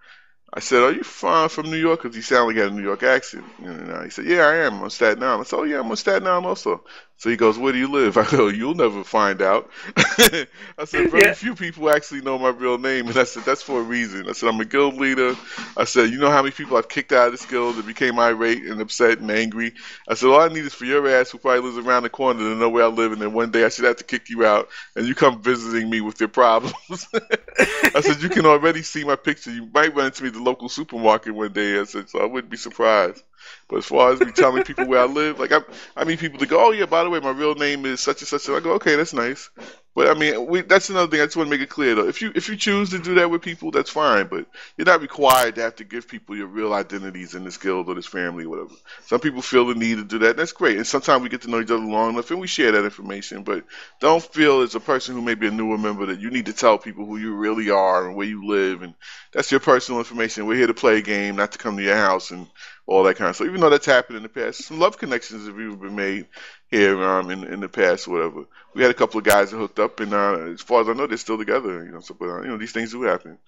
said, "Are you from New York?" Because he sounded like he had a New York accent. And he said, "Yeah, I am. I'm on Staten Island." I said, "Oh yeah, I'm on Staten Island also." So he goes, "Where do you live?" I go, "You'll never find out." I said, "Very few people actually know my real name," and I said, "That's for a reason." I said, "I'm a guild leader." I said, "You know how many people I've kicked out of this guild that became irate and upset and angry?" I said, "All I need is for your ass, who probably lives around the corner, to know where I live, and then one day I should have to kick you out, and you come visiting me with your problems." I said, "You can already see my picture. You might run into me at the local supermarket one day." I said, "So I wouldn't be surprised." But as far as me telling people where I live, like I mean, people that go, "Oh yeah, by the way, my real name is such and such," and I go, "Okay, that's nice." But I mean, that's another thing I just want to make it clear though. If you choose to do that with people, that's fine. But you're not required to have to give people your real identities in this guild or this family or whatever. Some people feel the need to do that. And that's great. And sometimes we get to know each other long enough and we share that information. But don't feel as a person who may be a newer member that you need to tell people who you really are and where you live. And that's your personal information. We're here to play a game, not to come to your house and all that kind of stuff. Even though that's happened in the past, some love connections have even been made here in the past or whatever. We had a couple of guys that hooked up, and as far as I know, they're still together. You know, so but these things do happen.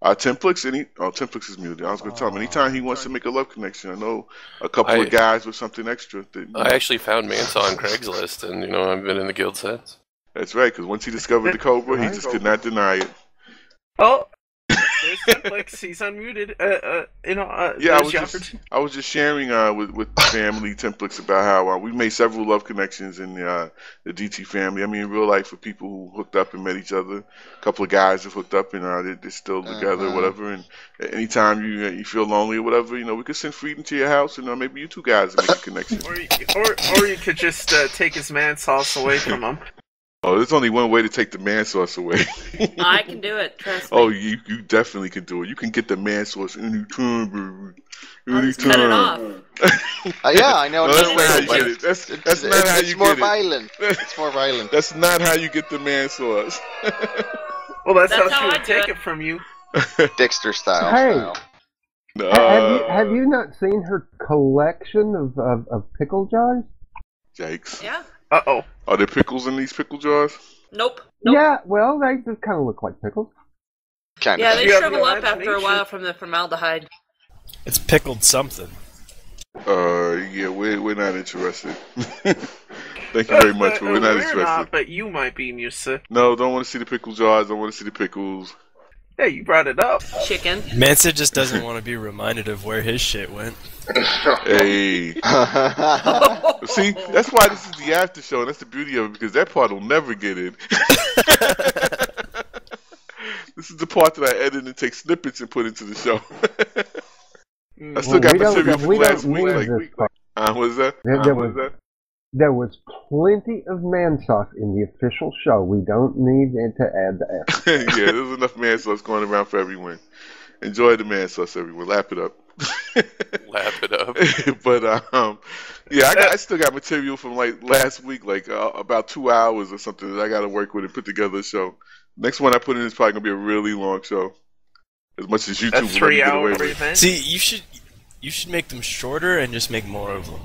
Templix, Templix is muted. I was going to tell him anytime he wants to make a love connection. I know a couple of guys with something extra. I actually found Mansa on Craigslist, and I've been in the guild since. That's right, because once he discovered the Cobra, he just could not deny it. Oh. There's Templix. He's unmuted. Yeah, I was just sharing with the family Templix about how we made several love connections in the DT family. I mean, in real life, for people who hooked up and met each other, a couple of guys have hooked up and they're still together, whatever. And anytime you feel lonely or whatever, we could send Frieden to your house and maybe you two guys make a connection. Or you could just take his man sauce away from him. Oh, there's only one way to take the man sauce away. I can do it, trust me. Oh, you definitely can do it. You can get the man sauce anytime, baby. Anytime. Cut it off. Yeah, I know. No, that's not how you get it. That's not how you get it. It's more violent. It's more violent. That's not how you get the man sauce. Well, that's how she would take it from you. Dexter style. Hey, have you not seen her collection of pickle jars? Yikes. Yeah. Uh-oh. Are there pickles in these pickle jars? Nope. Yeah, well, they just kind of look like pickles. Yeah, they shrivel up after a while from the formaldehyde. It's pickled something. Yeah, we're not interested. Thank you very much, but we're not interested. Not, but you might be, Musa. No, don't want to see the pickle jars. Don't want to see the pickles. Hey, you brought it up. Chicken. Mansa just doesn't want to be reminded of where his shit went. Hey. See, that's why this is the after show, and that's the beauty of it, because that part will never get in. This is the part that I edit and take snippets and put into the show. I still got material from last week. What was that? There was plenty of man sauce in the official show. We don't need to add that. Yeah, there's enough man sauce going around for everyone. Enjoy the man sauce, everyone. Lap it up. Lap it up. But yeah, I still got material from like last week, like about 2 hours or something that I got to work with and put together a show. Next one I put in is probably gonna be a really long show. As much as YouTube will let me get away with it. See, you should make them shorter and just make more of them.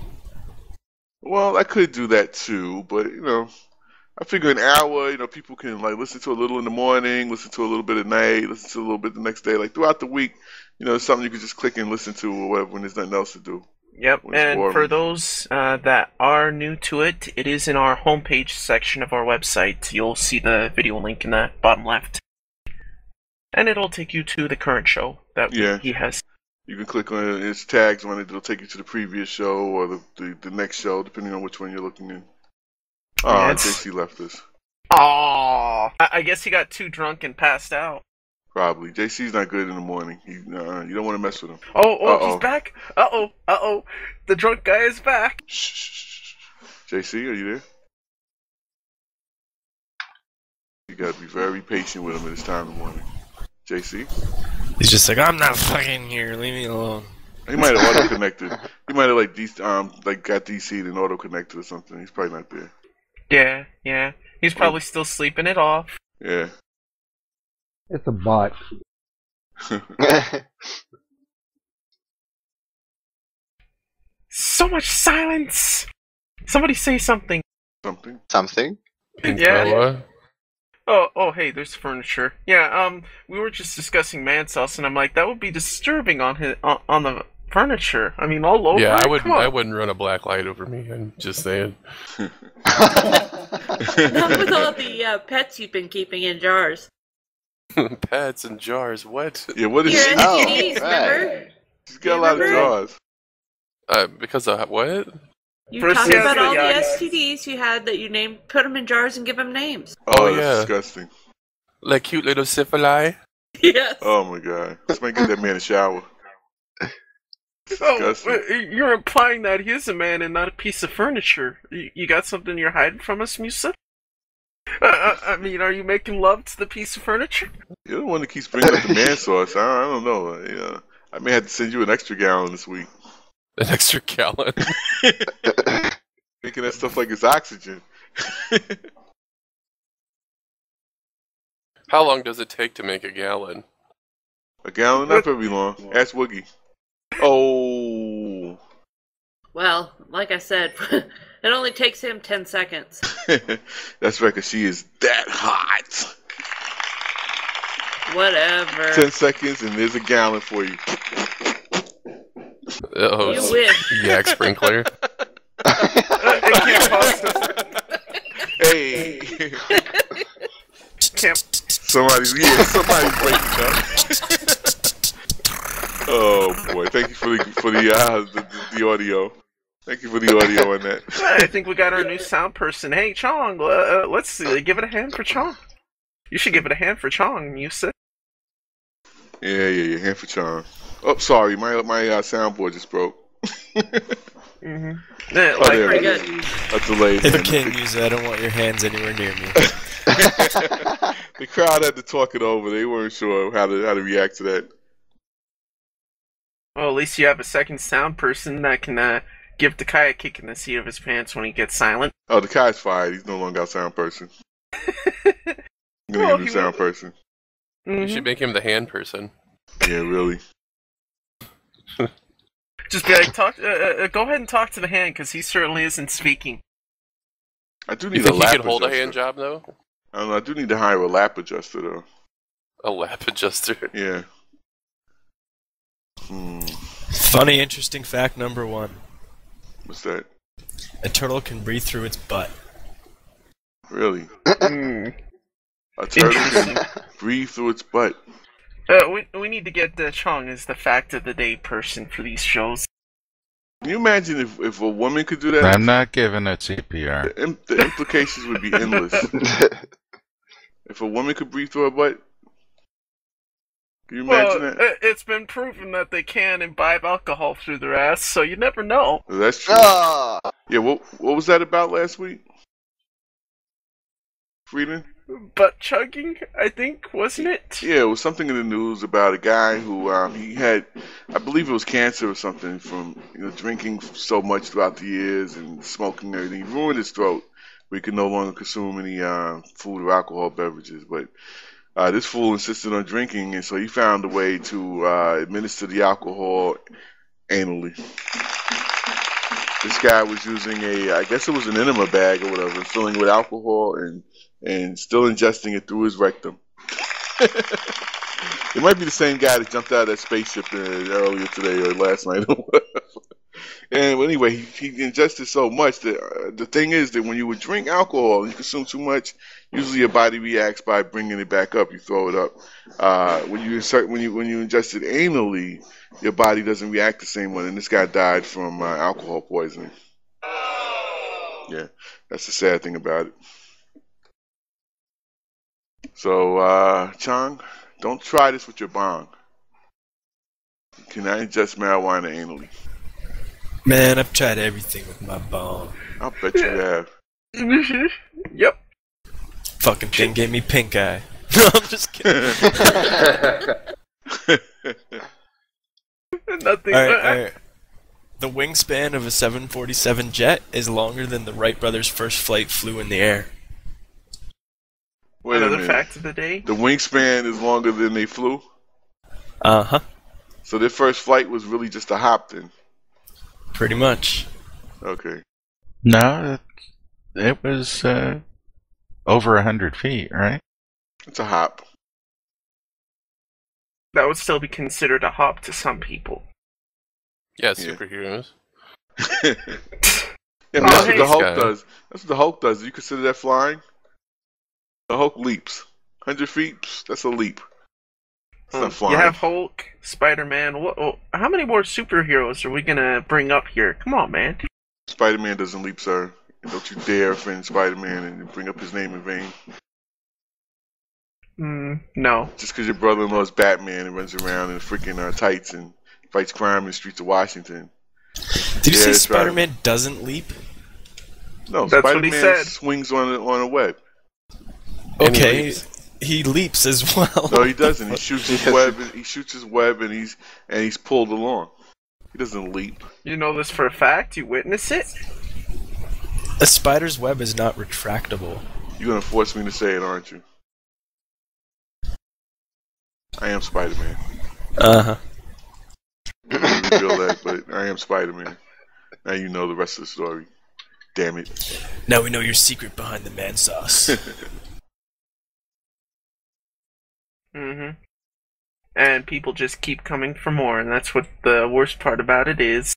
Well, I could do that too, but I figure an hour, people can like listen to a little in the morning, listen to a little bit at night, listen to a little bit the next day, like throughout the week. It's something you can just click and listen to or whatever when there's nothing else to do. Yep, and for those that are new to it, it is in our homepage section of our website. You'll see the video link in the bottom left. And it'll take you to the current show that he has. You can click on its tags on it. It'll take you to the previous show or the next show, depending on which one you're looking in. JC left us. Aww. I guess he got too drunk and passed out. Probably. JC's not good in the morning. You don't want to mess with him. Oh, he's back. Uh-oh. The drunk guy is back. Shh. JC, are you there? You gotta be very patient with him at this time in the morning. JC? He's just like, I'm not fucking here. Leave me alone. He might have auto-connected. He might have got DC'd and auto-connected or something. He's probably not there. Yeah. He's probably still sleeping it off. Yeah. It's a bot. So much silence! Somebody say something. Something? Yeah. Oh, hey, there's furniture. Yeah, we were just discussing man sauce, and I'm like, that would be disturbing on furniture. I mean, all over. Yeah, it? I wouldn't run a black light over me. I'm just saying. Not with all the pets you've been keeping in jars. Pets and jars. What? Yeah, what is Your she? STDs, remember? She's got a lot of jars. Because of what? You First talked he has about the all the Yaga. STDs you had that you named, put them in jars and give them names. Oh, yeah. that's disgusting. Like cute little syphili. Yes. Oh my god. Let's make get that man a shower. Oh, you're implying that he is a man and not a piece of furniture. You got something you're hiding from us, Musa? I mean, are you making love to the piece of furniture? You're the one that keeps bringing up the man sauce. I don't know. Yeah, I may have to send you an extra gallon this week. An extra gallon? Making that stuff like it's oxygen. How long does it take to make a gallon? A gallon? Not very long. Ask Woogie. Oh. Well, like I said, it only takes him 10 seconds. That's right, because she is that hot. Whatever. 10 seconds and there's a gallon for you. Oh, You wish. yak sprinkler. Hey. Somebody's breaking up. Oh boy! Thank you for the audio. Thank you for the audio on that. I think we got our new sound person. Hey, Chong, let's give it a hand for Chong. You should give it a hand for Chong, Musa. Yeah. Hand for Chong. Oh, sorry, my soundboard just broke. Mm-hmm. Pretty good. That's delayed. If I can't use it, I don't want your hands anywhere near me. The crowd had to talk it over. They weren't sure how to react to that. Well, at least you have a second sound person that can give Takai a kick in the seat of his pants when he gets silent. Oh, the guy's fired. He's no longer a sound person. I'm gonna give him a sound person. You should make him the hand person. Yeah, really. Just be like, go ahead and talk to the hand, because he certainly isn't speaking. I do You need a think he lap could hold a adjuster. hand job, though? I don't know. I do need to hire a lap adjuster, though. A lap adjuster? Yeah. Funny, interesting fact number 1. What's that? A turtle can breathe through its butt. Really? A turtle can breathe through its butt. We need to get Chong as the fact of the day person for these shows. Can you imagine if a woman could do that? I'm not giving it CPR. The implications would be endless. If a woman could breathe through her butt? Can you imagine that? It's been proven that they can imbibe alcohol through their ass, so you never know. That's true. Yeah, what was that about last week? Frieden? Butt chugging, I think, wasn't it? Yeah, it was something in the news about a guy who he had, I believe it was cancer or something from drinking so much throughout the years and smoking and everything. He ruined his throat, where he could no longer consume any food or alcohol beverages. But this fool insisted on drinking, and so he found a way to administer the alcohol anally. This guy was using I guess it was an enema bag or whatever, filling it with alcohol and still ingesting it through his rectum. It might be the same guy that jumped out of that spaceship earlier today or last night or whatever. And anyway, he ingested so much that the thing is that when you would drink alcohol and you consume too much, usually your body reacts by bringing it back up. You throw it up. When you ingest it anally, your body doesn't react the same way. And this guy died from alcohol poisoning. Yeah, that's the sad thing about it. So, Chong, don't try this with your bong. Can I ingest marijuana anally? Man, I've tried everything with my bong. I'll bet you have. Yep. Fucking thing gave me pink eye. No, I'm just kidding. Nothing. All right. The wingspan of a 747 jet is longer than the Wright brothers' first flight flew in the air. Wait Another a minute. fact of the day. The wingspan is longer than they flew? Uh-huh. So their first flight was really just a hop then? Pretty much. Okay. No, it was over 100 feet, right? It's a hop. That would still be considered a hop to some people. Yeah, superheroes. Yeah, that's what the Hulk does. That's what the Hulk does. You consider that flying? The Hulk leaps 100 feet. That's a leap. It's not flying. You have Hulk, Spider-Man. How many more superheroes are we gonna bring up here? Come on, man. Spider-Man doesn't leap, sir. Don't you dare offend Spider-Man and bring up his name in vain. No. Just because your brother-in-law is Batman and runs around in freaking tights and fights crime in the streets of Washington. Did you say Spider-Man doesn't leap? No, that's Spider-Man what he said. Swings on a web. Okay, he leaps as well. No, he doesn't. He shoots his web. He shoots his web, and he's pulled along. He doesn't leap. You know this for a fact. You witness it. A spider's web is not retractable. You're gonna force me to say it, aren't you? I am Spider-Man. Uh-huh. I didn't reveal that, but I am Spider-Man. Now you know the rest of the story. Damn it. Now we know your secret behind the man sauce. And people just keep coming for more, and that's what the worst part about it is.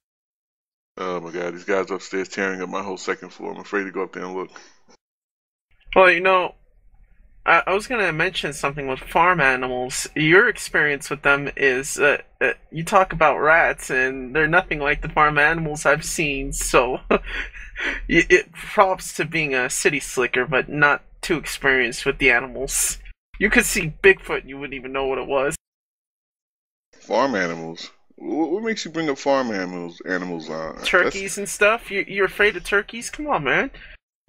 Oh my god, these guys upstairs tearing up my whole second floor. I'm afraid to go up there and look. Well, you know, I was going to mention something with farm animals. Your experience with them is, you talk about rats, and they're nothing like the farm animals I've seen, so it props to being a city slicker, but not too experienced with the animals. You could see Bigfoot and you wouldn't even know what it was. Farm animals? What makes you bring up farm animals? Turkeys and stuff? You're afraid of turkeys? Come on, man.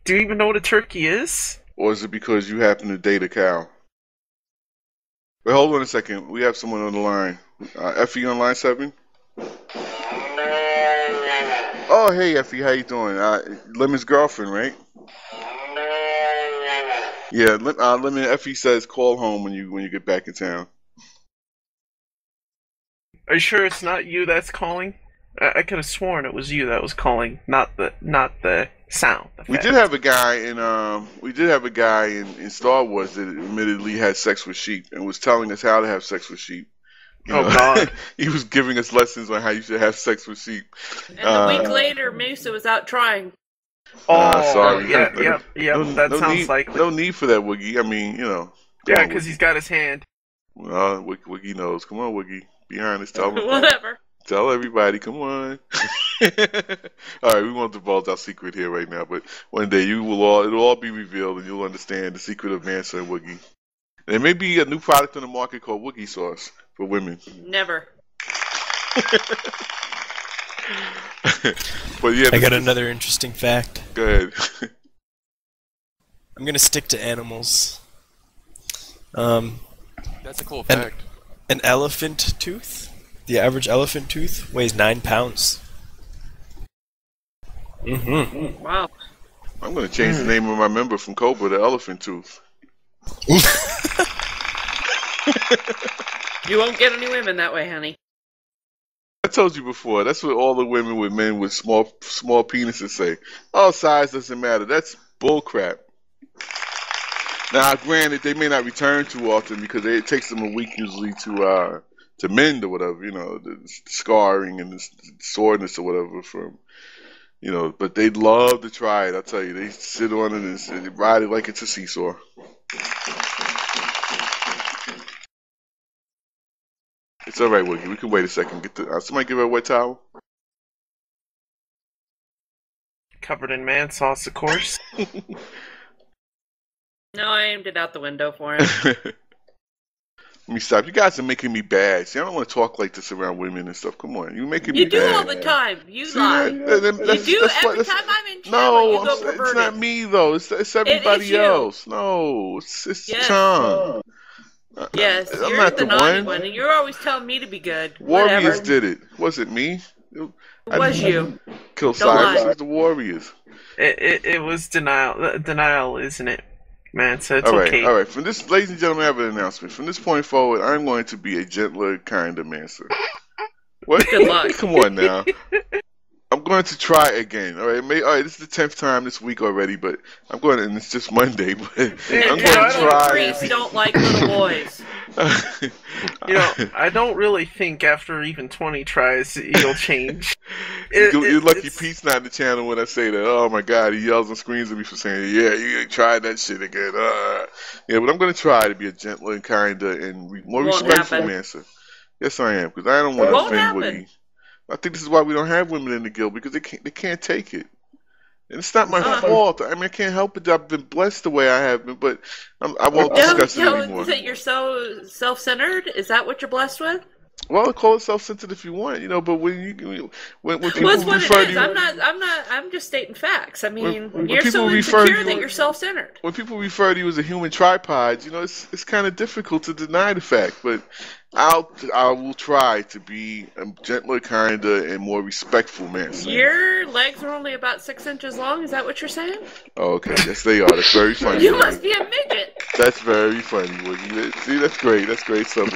Do you even know what a turkey is? Or is it because you happen to date a cow? Wait, hold on a second. We have someone on the line. Effie on line 7? Oh, hey, Effie. How you doing? Lemon's girlfriend, right? Yeah, Lemon. Effie says call home when you get back in town. Are you sure it's not you that's calling? I could have sworn it was you that was calling, not the sound. We did have a guy in Star Wars that admittedly had sex with sheep and was telling us how to have sex with sheep. You know? God! He was giving us lessons on how you should have sex with sheep. And a week later, Musa was out trying. Sorry. Yep. That sounds likely. No need for that, Woogie. I mean, you know. Yeah, because he's got his hand. Woogie knows. Come on, Woogie. Be honest. Tell him. Whatever. Tell everybody. Come on. All right, we won't divulge our secret here right now, but one day it'll all be revealed, and you'll understand the secret of Mansa and Woogie. And there may be a new product on the market called Woogie Sauce for women. Never. But yeah, I got another interesting fact. Go ahead. I'm gonna stick to animals. That's a cool fact. An elephant tooth, the average elephant tooth, weighs 9 pounds. Wow. I'm gonna change the name of my member from Cobra to Elephant Tooth. You won't get any women that way, honey. I told you before, that's what all the women with men with small penises say. Oh, size doesn't matter. That's bullcrap. Now, granted, they may not return too often because it takes them a week usually to mend or whatever, you know, the scarring and the soreness or whatever from, you know, but they'd love to try it, I'll tell you. They sit on it and ride it like it's a seesaw. It's all right, Woogie. We can wait a second. Somebody give her a wet towel. Covered in man sauce, of course. No, I aimed it out the window for him. Let me stop. You guys are making me bad. See, I don't want to talk like this around women and stuff. Come on. You're making me bad. You do all the time. You lie. You do every time I'm in chat. No, it's not me, though. It's everybody else. No, it's Tom. Yes, I'm you're not the the naughty one. one, and you're always telling me to be good. Warriors Whatever. did it. Was it me? It was you. Kill Don't lie. Cyrus. It was the Warriors. It was denial, isn't it, man? So it's all right, okay. All right. From this, ladies and gentlemen, I have an announcement. From this point forward, I'm going to be a gentler, kinder Mansa. What? Good luck. Come on now. I'm going to try again. All right. All right. This is the 10th time this week already, but I'm going to, and it's just Monday, but I'm going to try. Priests don't like little boys. You know, I don't really think after even 20 tries he'll change. You're lucky Pete's not in the channel when I say that. Oh my God, he yells and screams at me for saying, "Yeah, you ain't tried that shit again." Yeah, but I'm gonna try to be a gentler and kinder and more respectful man, sir. Yes, I am, because I don't want to offend Woogie. I think this is why we don't have women in the guild, because they can't take it. And it's not my fault. I mean, I can't help it. I've been blessed the way I have been, but I won't discuss it anymore. That you're so self-centered? Is that what you're blessed with? Well, call it self-centered if you want, but when people refer to you, I'm just stating facts. I mean, you're so insecure that you're self-centered. When people refer to you as a human tripod, it's kind of difficult to deny the fact, but I will try to be a gentler, kinder, and more respectful man. Your legs are only about 6 inches long. Is that what you're saying? Oh, okay. Yes, they are. That's very funny. You must be a midget. That's very funny, Woogie. See, that's great. That's great stuff.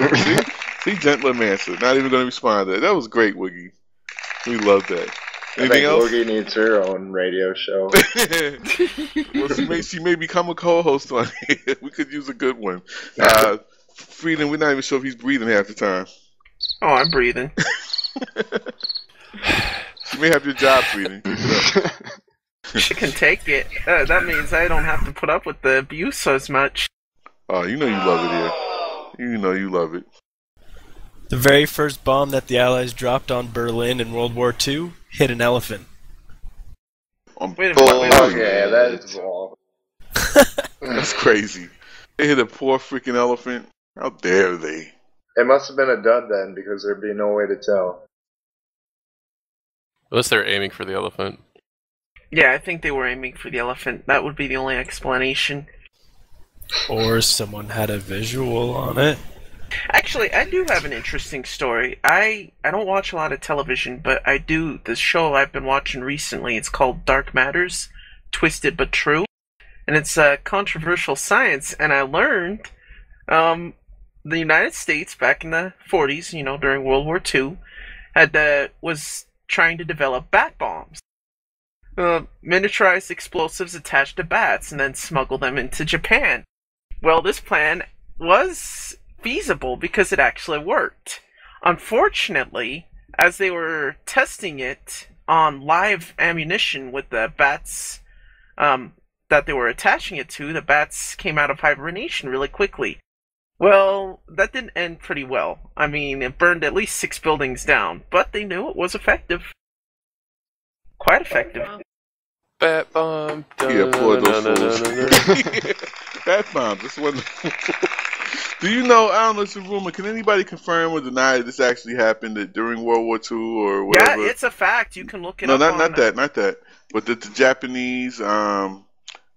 See, gentler man. So not even going to respond to that. That was great, Woogie. We love that. Anything else? Woogie needs her own radio show. Well, she may become a co-host on here. We could use a good one. Freedom, we're not even sure if he's breathing half the time. Oh, I'm breathing. You may have your job, Freedom. She can take it. That means I don't have to put up with the abuse as much. Oh, you know you love it here. You know you love it. The very first bomb that the Allies dropped on Berlin in World War II hit an elephant. Wait a minute. Yeah, that is wrong. That's crazy. They hit a poor freaking elephant. How dare they? It must have been a dud then, because there'd be no way to tell. Unless they're aiming for the elephant. Yeah, I think they were aiming for the elephant. That would be the only explanation. Or someone had a visual on it. Actually, I do have an interesting story. I don't watch a lot of television, but I do. The show I've been watching recently, it's called Dark Matters, Twisted But True. And it's controversial science, and I learned the United States back in the 40s, during World War II, was trying to develop bat bombs. Miniaturized explosives attached to bats and then smuggle them into Japan. Well, this plan was feasible because it actually worked. Unfortunately, as they were testing it on live ammunition with the bats that they were attaching it to, the bats came out of hibernation really quickly. Well, that didn't end pretty well. I mean, it burned at least 6 buildings down, but they knew it was effective. Quite effective. Bat bomb. Yeah, applaud those fools. Bat bombs. That's one. Do you know? I don't know. It's a rumor. Can anybody confirm or deny that this actually happened during World War II or whatever? Yeah, it's a fact. You can look it up. No, not that. But that the Japanese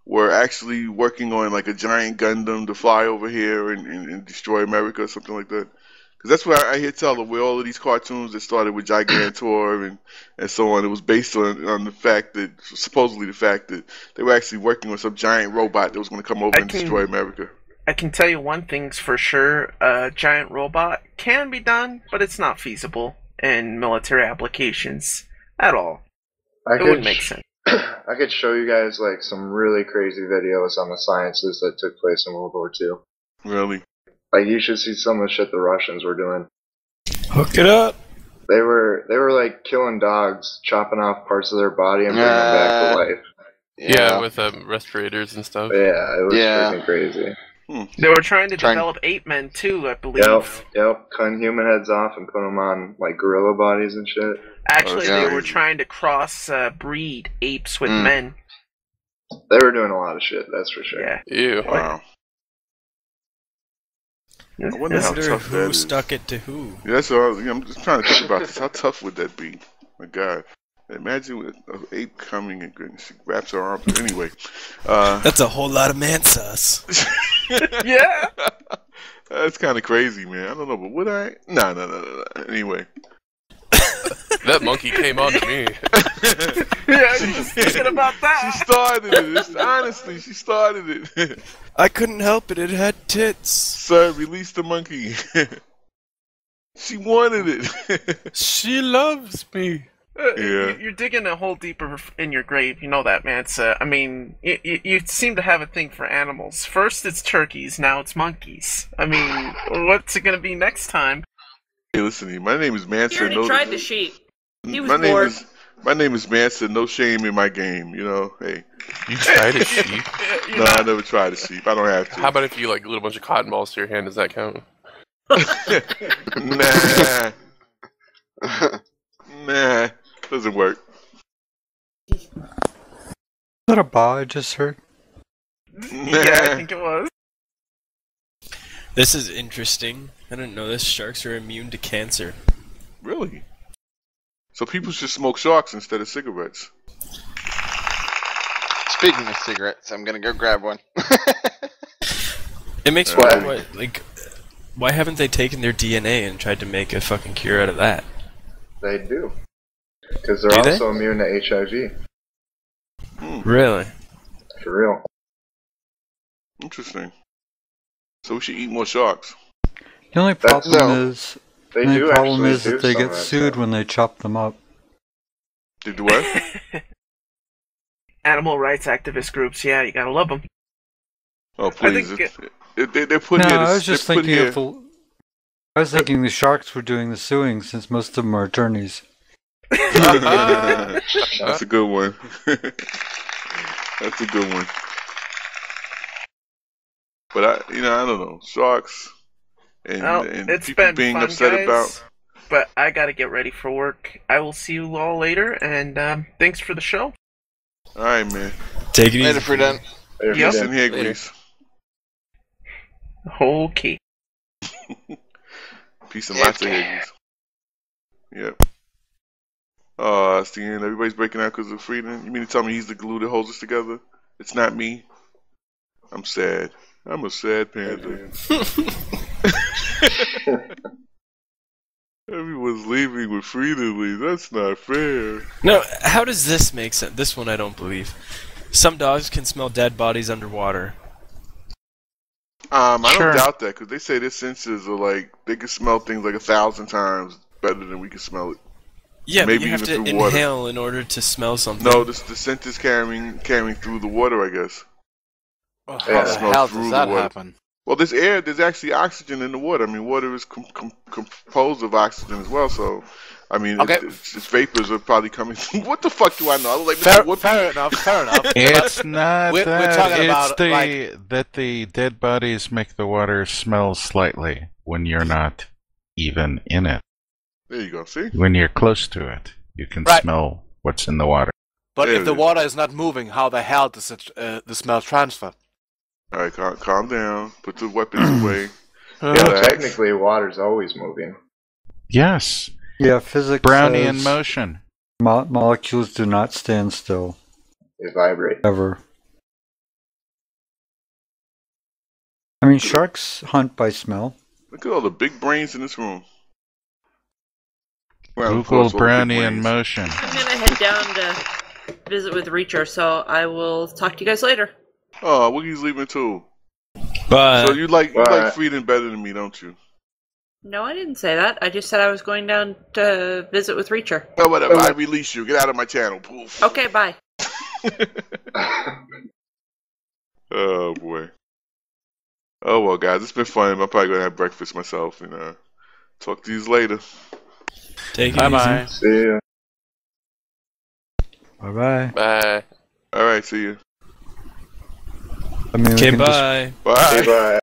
were actually working on like a giant Gundam to fly over here and destroy America or something like that. Because that's what I hear tell of where all of these cartoons that started with Gigantor and so on. It was based on the fact that, supposedly the fact that they were actually working on some giant robot that was going to come over and destroy America. I can tell you one thing's for sure. A giant robot can be done, but it's not feasible in military applications at all. It wouldn't make sense. I could show you guys like some really crazy videos on the sciences that took place in World War II. Really? Like, you should see some of the shit the Russians were doing. Hook it up. They were like killing dogs, chopping off parts of their body and bringing them back to life. Yeah, with respirators and stuff. Yeah, it was freaking crazy. They were trying to develop ape men too, I believe. Yep, cutting human heads off and putting them on like gorilla bodies and shit. Actually, they were trying to cross breed apes with men. They were doing a lot of shit, that's for sure. Yeah. Ew. Wow. I wonder how tough that who is. stuck it to who? Yeah, that's what I'm just trying to think about this. How tough would that be? My God. Imagine an ape coming and she wraps her arms. Anyway. That's a whole lot of man sauce. Yeah. That's kind of crazy, man. I don't know, but would I? No. Anyway. That monkey came on to me. Yeah, you was thinking about that. She started it. Honestly, she started it. I couldn't help it. It had tits. Sir, release the monkey. She wanted it. She loves me. You're digging a hole deeper in your grave. You know that, Mansa. I mean, you seem to have a thing for animals. First it's turkeys, now it's monkeys. I mean, what's it gonna be next time? Hey, listen to you. My name is Mansa. He already tried the sheep. He was my bored. My name is Mansa. No shame in my game. You know, hey. You tried a sheep? No, I never tried a sheep. I don't have to. How about if you like glue a bunch of cotton balls to your hand? Does that count? Nah, doesn't work. Is that a baa I just heard? Yeah, I think it was. This is interesting. I didn't know this. Sharks are immune to cancer. Really? So people should smoke sharks instead of cigarettes. Speaking of cigarettes, I'm gonna go grab one. It makes me wonder, why haven't they taken their DNA and tried to make a fucking cure out of that? They do. Because they're also immune to HIV. Really? For real. Interesting. So we should eat more sharks. The only problem is They the do only problem actually is do that they some get of that sued when they chop them up. They do what? Animal rights activist groups, yeah, you gotta love them. Oh, please. They're put No, here. I was just thinking of I was thinking the sharks were doing the suing since most of them are attorneys. That's a good one. That's a good one. But I don't know, sharks and it's people been being fun, upset guys, about. But I gotta get ready for work. I will see you all later, and thanks for the show. All right, man. Take it easy. Later, Freedom. Yep. Peace in here, Grease. Okay. Peace and lots of Higgies. Yep. That's the end. Everybody's breaking out because of Freedom. You mean to tell me he's the glue that holds us together? It's not me. I'm sad. I'm a sad panda. Everyone's leaving with Freedom leave. That's not fair. No, how does this make sense? This one I don't believe. Some dogs can smell dead bodies underwater. I don't doubt that because they say their senses are like they can smell things like 1,000 times better than we can smell it. Yeah, maybe but you have to even through inhale water. in order to smell something. No, the scent is carrying through the water, I guess. How the hell does that happen? Well, there's air. There's actually oxygen in the water. I mean, water is composed of oxygen as well. So, I mean, its vapors are probably coming. What the fuck do I know? I was like, fair enough. It's not we're that. talking It's about that the dead bodies make the water smell slightly when you're not even in it. There you go. See? When you're close to it, you can smell what's in the water. But if the water is not moving, how the hell does the smell transfer? All right, calm down. Put the weapons away. Technically, water's always moving. Yes. Yeah, physics Brownian says motion. Molecules do not stand still. They vibrate. Ever. I mean, sharks hunt by smell. Look at all the big brains in this room. Well, Google Brownian motion. I'm gonna head down to visit with Reacher, so I will talk to you guys later. Oh, Woogie's leaving too. Bye. So you like Freedom better than me, don't you? No, I didn't say that. I just said I was going down to visit with Reacher. Oh, whatever. I release you. Get out of my channel. Poof. Okay, bye. Oh boy. Oh well, guys, it's been fun. I'm probably gonna have breakfast myself and talk to you later. Take it Bye. See ya. Bye bye. Bye. All right, see you. I mean, Okay, bye. Bye. Bye.